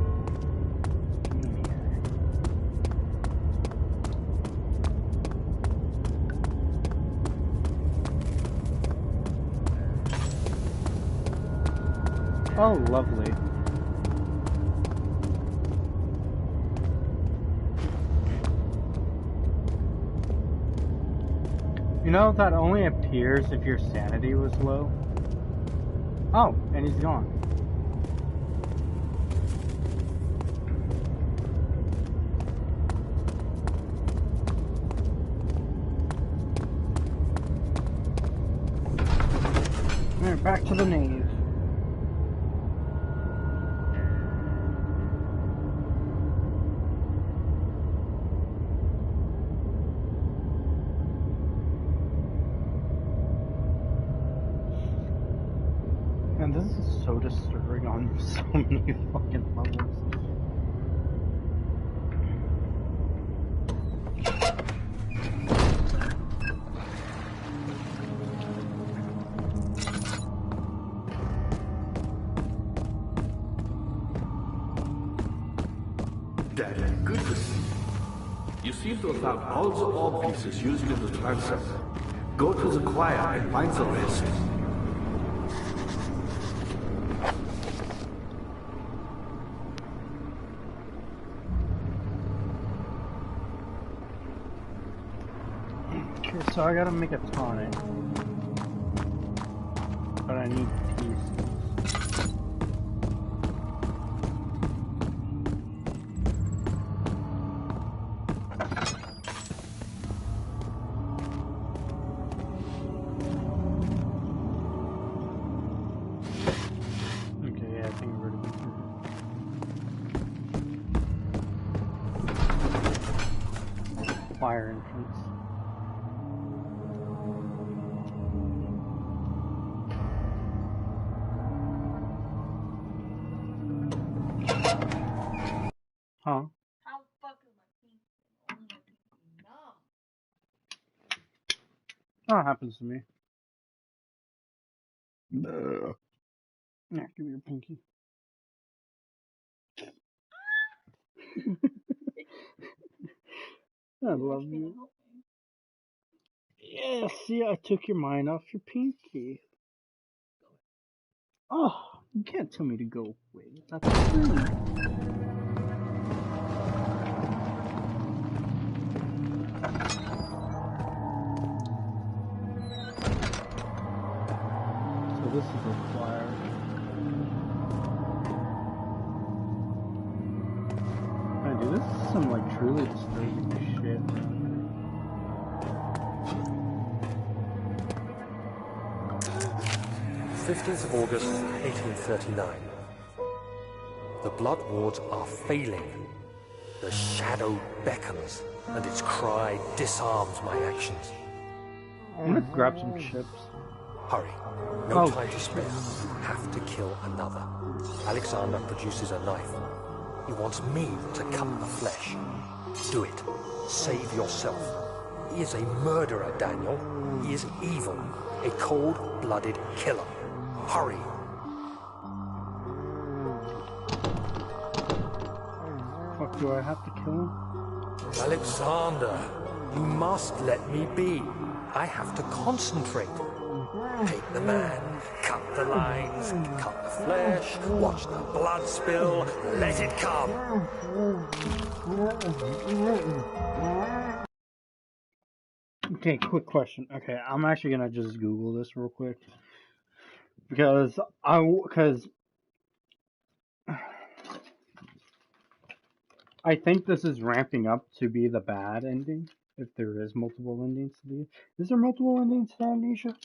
Speaker 1: Oh, lovely. You know, that only appears if your sanity was low. Oh, and he's gone. Alright, back to the nave. And this is so disturbing on so many fucking levels.
Speaker 4: Daddy, good to see you. You seem to have found all the orb pieces used in the transit. Go to the choir and find the rest.
Speaker 1: Okay, so I gotta make a tonic. But I need pieces. Okay, yeah, I think we're ready. Fire entrance. Huh?
Speaker 7: How fucking like no.
Speaker 1: Oh, it happens to me. Yeah, give me your pinky. I love you. Yeah, see, I took your mind off your pinky. Oh, you can't tell me to go away. That's rude. So this is a flyer. I do this is some like truly disturbing shit.
Speaker 2: 15th of August, 1839. The blood wards are failing. The shadow beckons, and its cry disarms my actions.
Speaker 1: I'm gonna grab some chips.
Speaker 2: Hurry. No time to spare. You have to kill another. Alexander produces a knife. He wants me to cut the flesh. Do it. Save yourself. He is a murderer, Daniel. He is evil. A cold-blooded killer. Hurry.
Speaker 1: Fuck, do I have to kill him?
Speaker 2: Alexander, you must let me be. I have to concentrate. Take the man, cut the lines, cut the flesh, watch the blood spill, let it come.
Speaker 1: Okay, quick question. Okay, I'm actually gonna just Google this real quick because I think this is ramping up to be the bad ending. If there is multiple endings to the, is there multiple endings to Amnesia?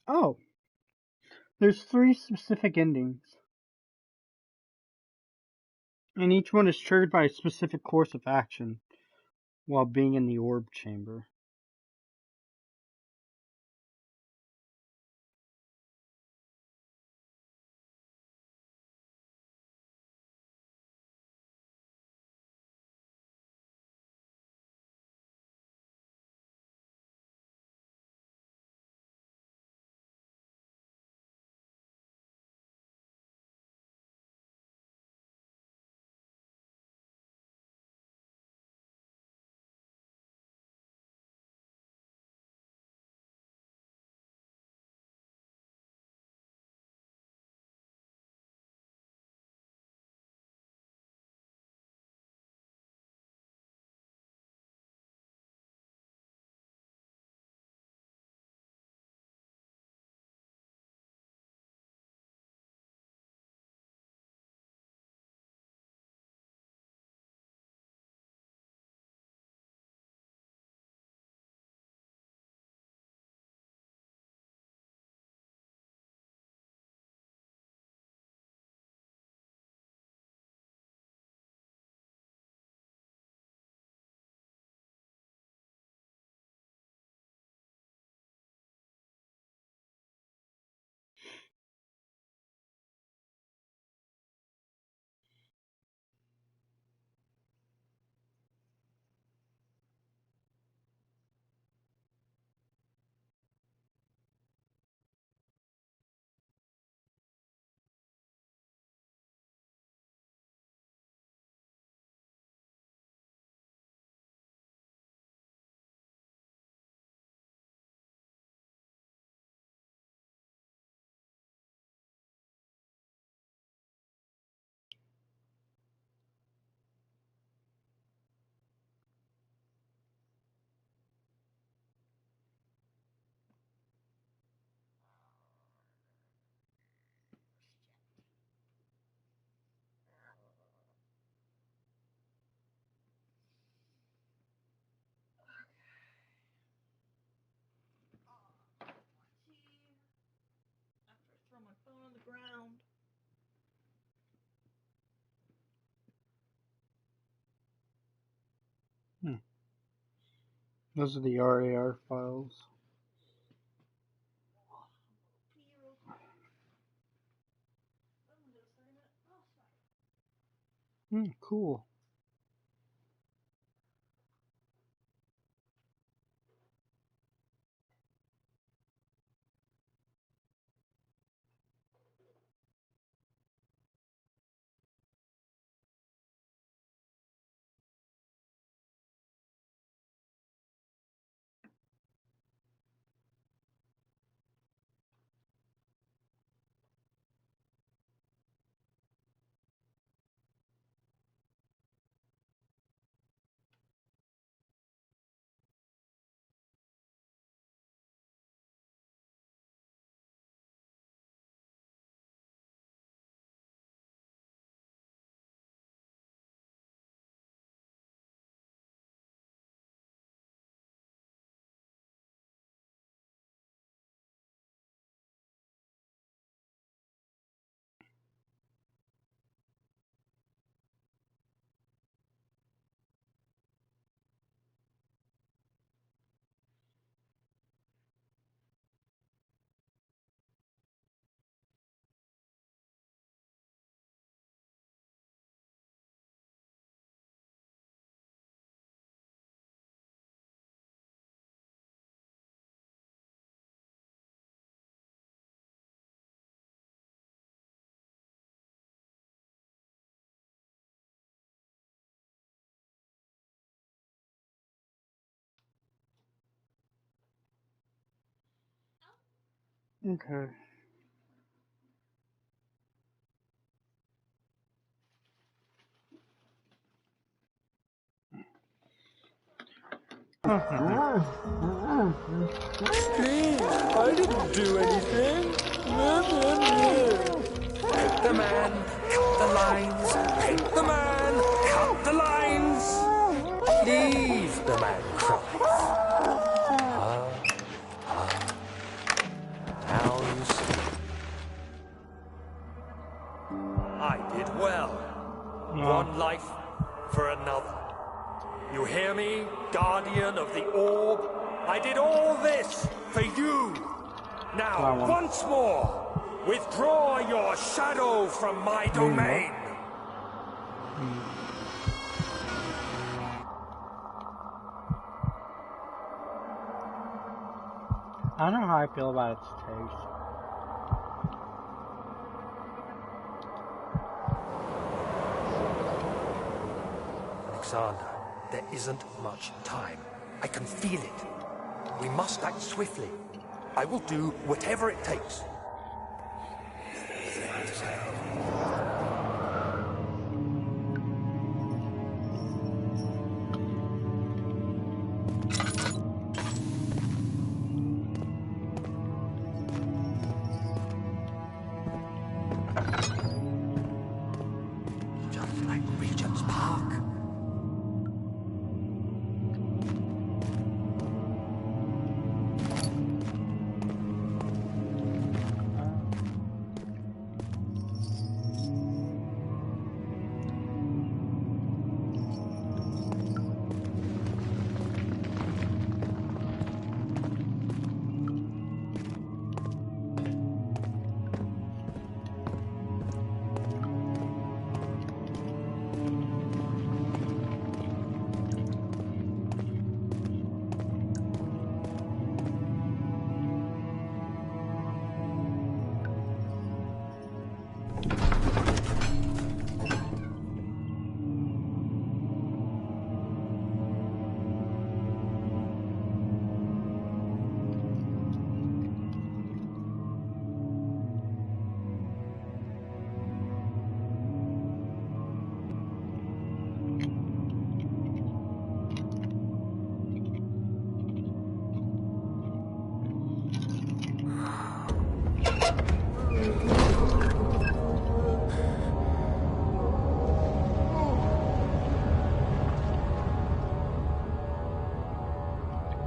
Speaker 1: Oh, there's 3 specific endings, and each one is triggered by a specific course of action while being in the orb chamber.
Speaker 7: After I throw my phone on the ground.
Speaker 1: Those are the RAR files. Cool. Okay.
Speaker 2: Please, I didn't do anything.
Speaker 6: Hit the man, cut the lines. Hit the man, cut the lines.
Speaker 2: Please, the man cries.
Speaker 6: You hear me, guardian of the orb? I did all this for you. Now, once more, withdraw your shadow from my domain.
Speaker 1: I don't know how I feel about its taste.
Speaker 2: Alexander, there isn't much time. I can feel it. We must act swiftly. I will do whatever it takes. Just like Regent's Park.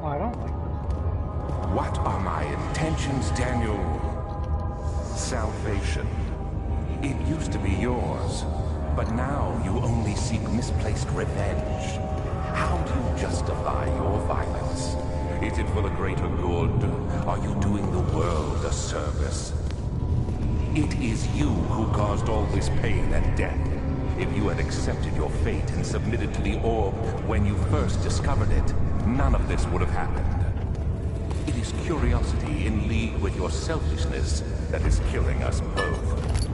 Speaker 1: I don't like this.
Speaker 3: What are my intentions, Daniel? Salvation. It used to be yours, but now you only seek misplaced revenge. How do you justify your violence? Is it for the greater good? Are you doing the world a service? It is you who caused all this pain and death. If you had accepted your fate and submitted to the orb when you first discovered it, none of this would have happened. It is curiosity in league with your selfishness that is killing us both.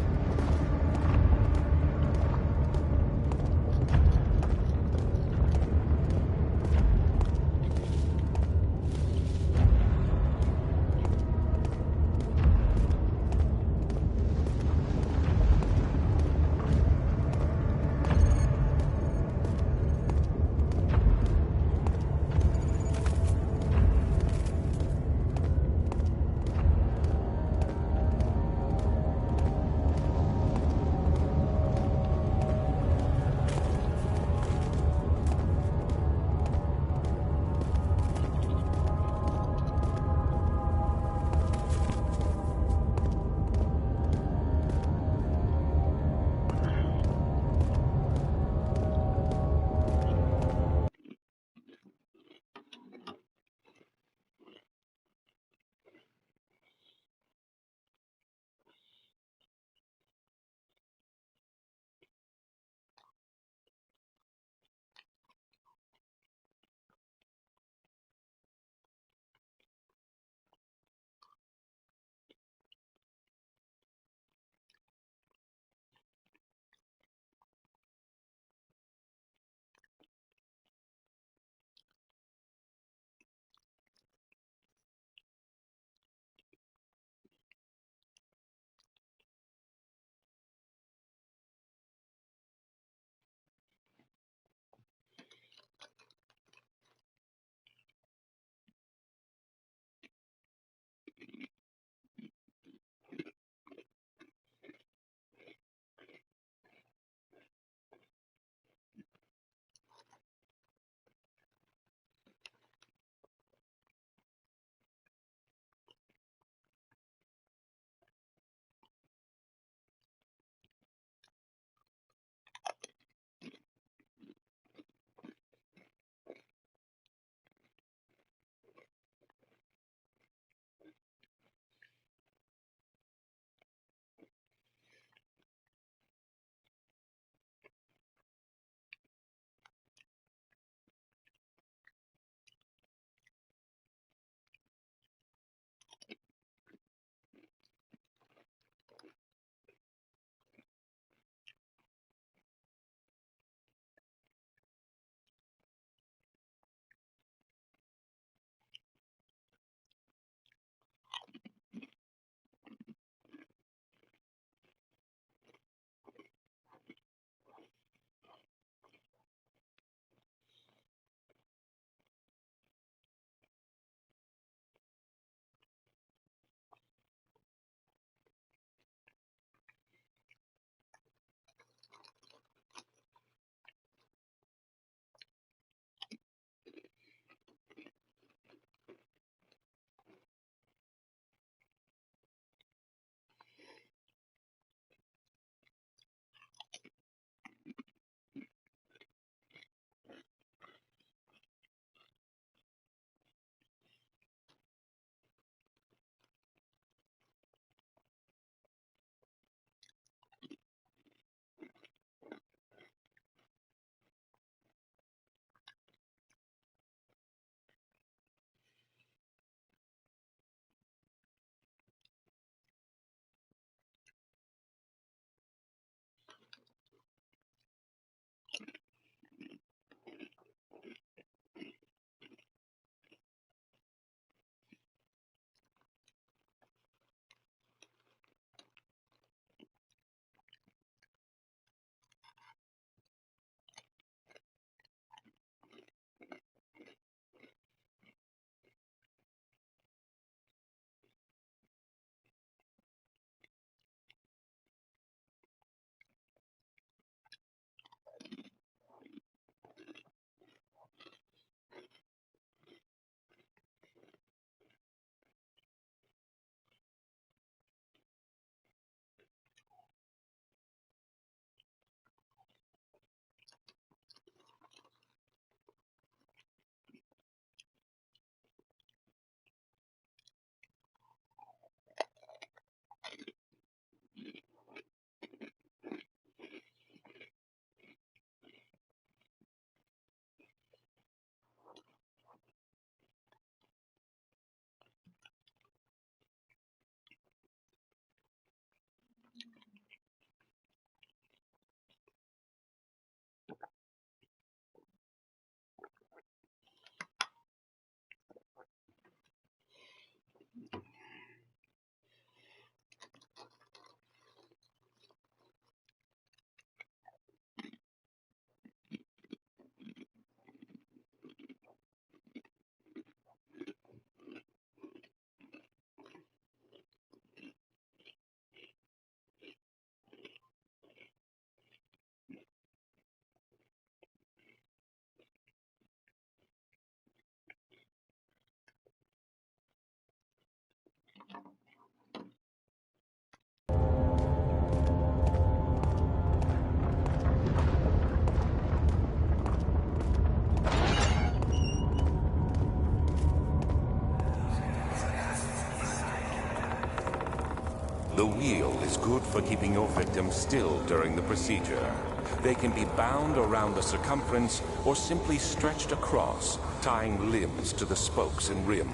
Speaker 3: The wheel is good for keeping your victim still during the procedure. They can be bound around the circumference or simply stretched across, tying limbs to the spokes and rim.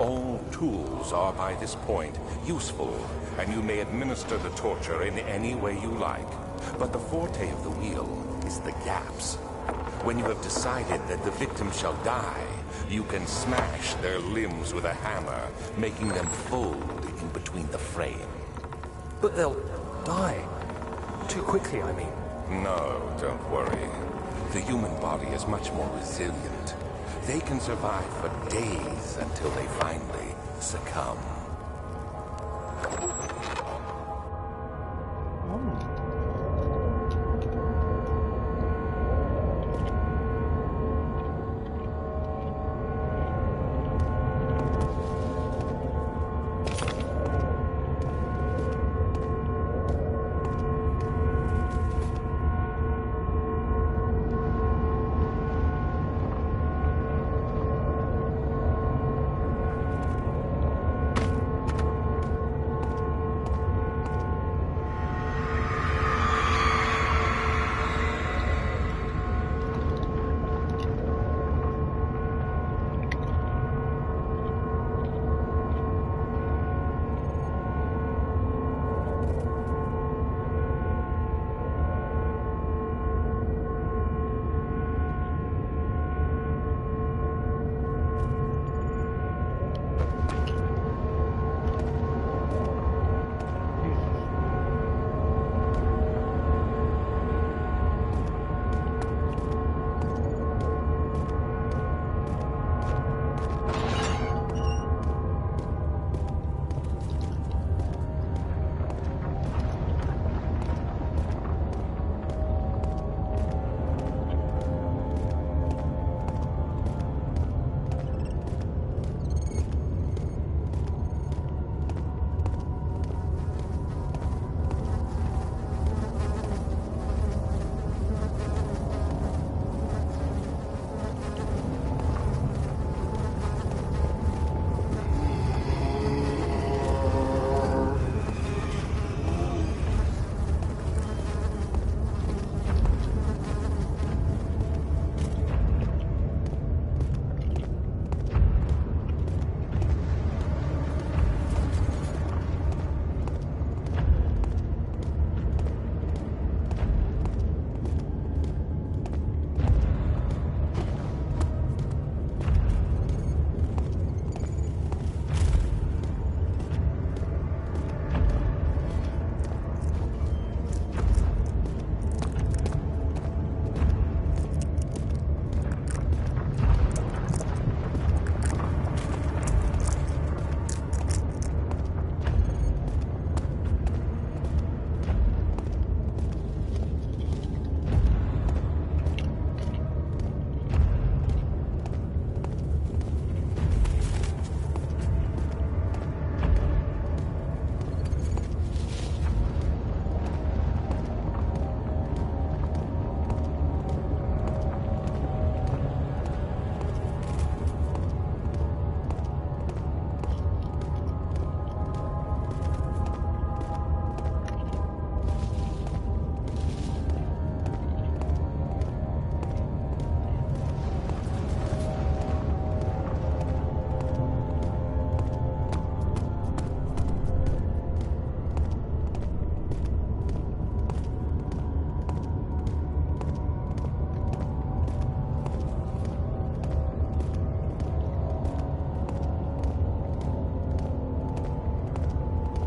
Speaker 3: All tools are, by this point, useful, and you may administer the torture in any way you like. But the forte of the wheel is the gaps. When you have decided that the victim shall die, you can smash their limbs with a hammer, making them fold in between the frame.
Speaker 2: But they'll die. Too quickly, I mean.
Speaker 3: No, don't worry. The human body is much more resilient. They can survive for days until they finally succumb.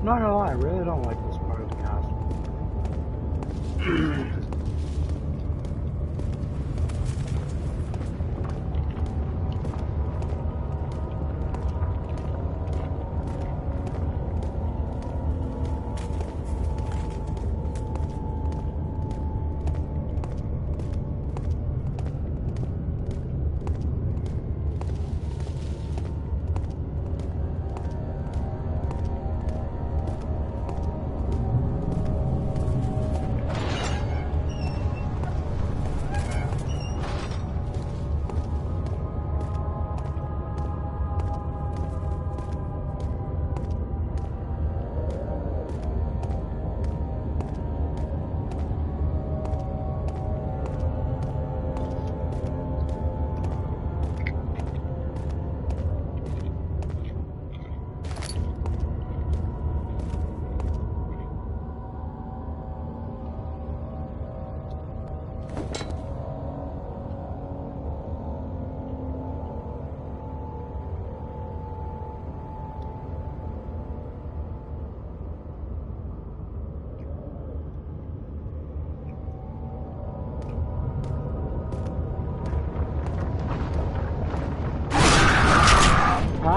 Speaker 1: Not gonna lie, I really don't like this part of the castle.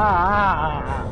Speaker 1: Ah!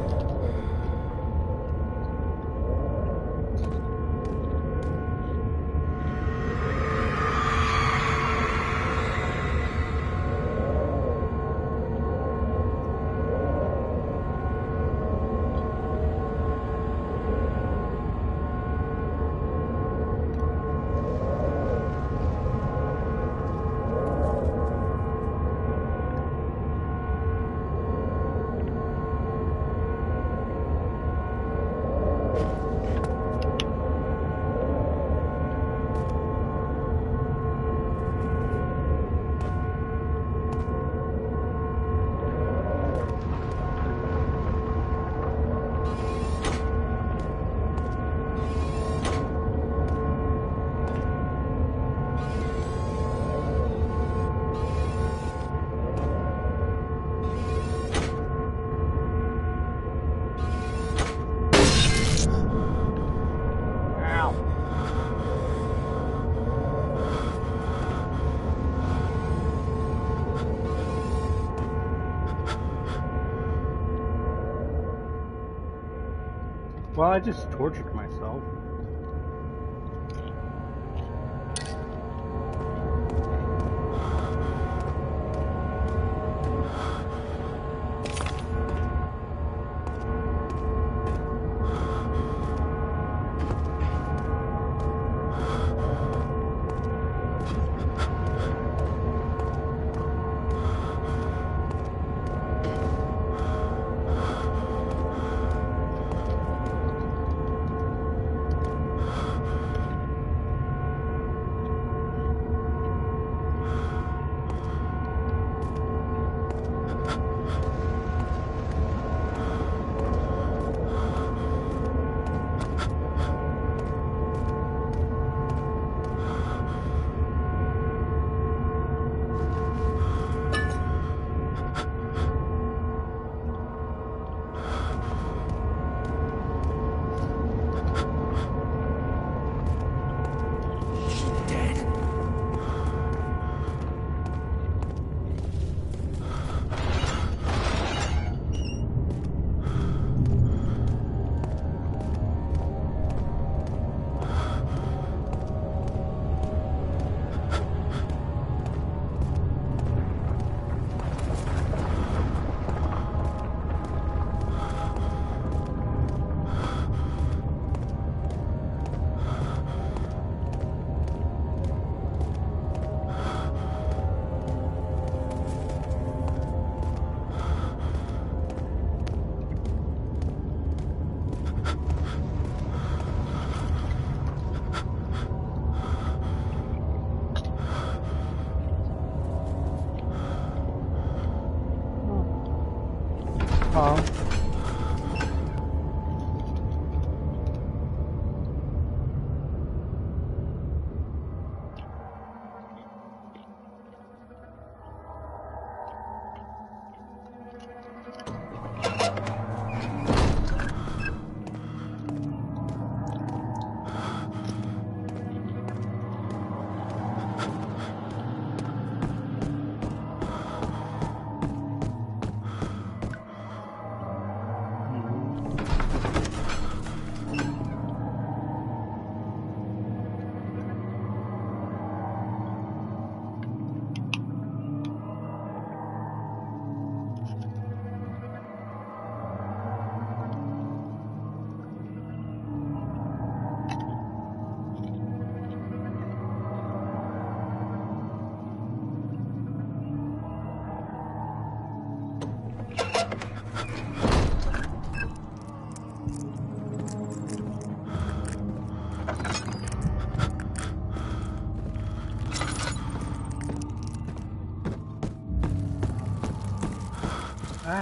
Speaker 1: Well, I just tortured myself.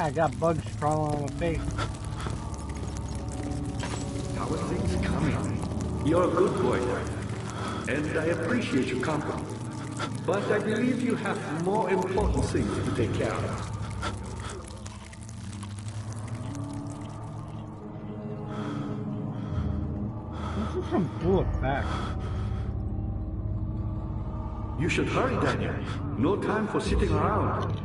Speaker 1: I got bugs crawling on my face.
Speaker 4: How are things coming? You're a good boy, Dad. And I appreciate your company. But I believe you have more important things to take care of.
Speaker 1: This is some cool effect.
Speaker 4: You should hurry, Daniel. No time for sitting around.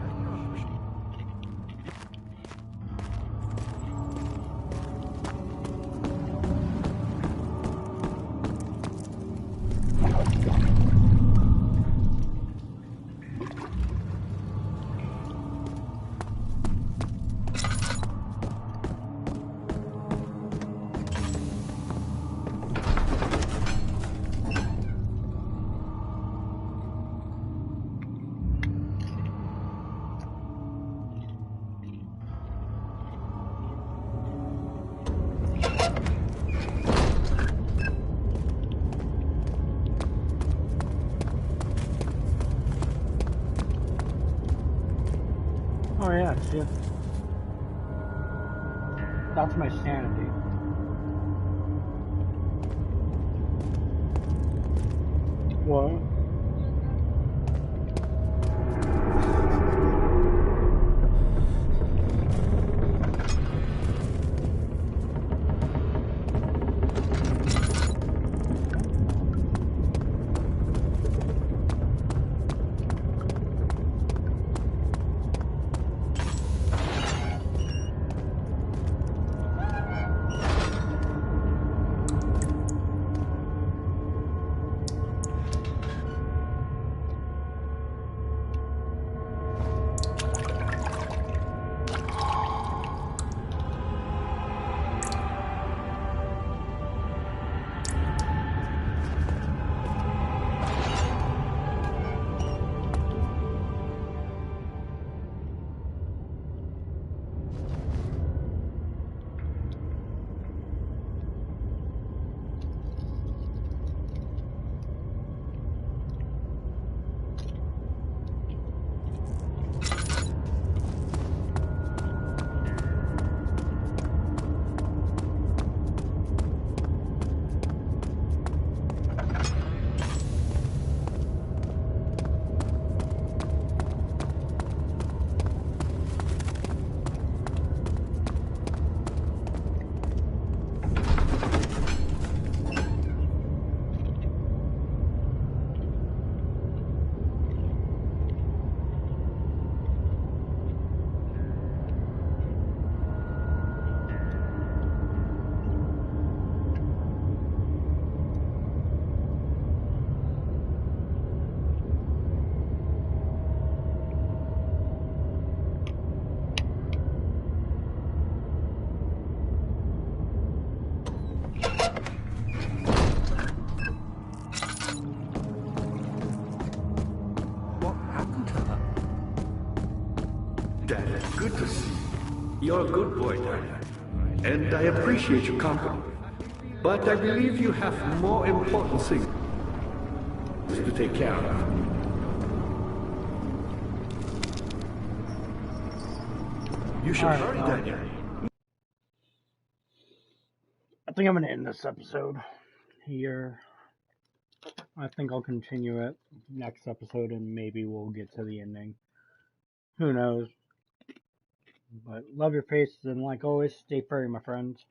Speaker 1: Oh yeah, shit. That's my sanity. What?
Speaker 4: Daniel, good to see you. You're a good boy, Daniel. And I appreciate your company. But I believe you have more important things to take care of. You should hurry, Daniel.
Speaker 1: I think I'm gonna end this episode here. I think I'll continue it next episode and maybe we'll get to the ending. Who knows? But love your faces and like always, stay furry, my friends.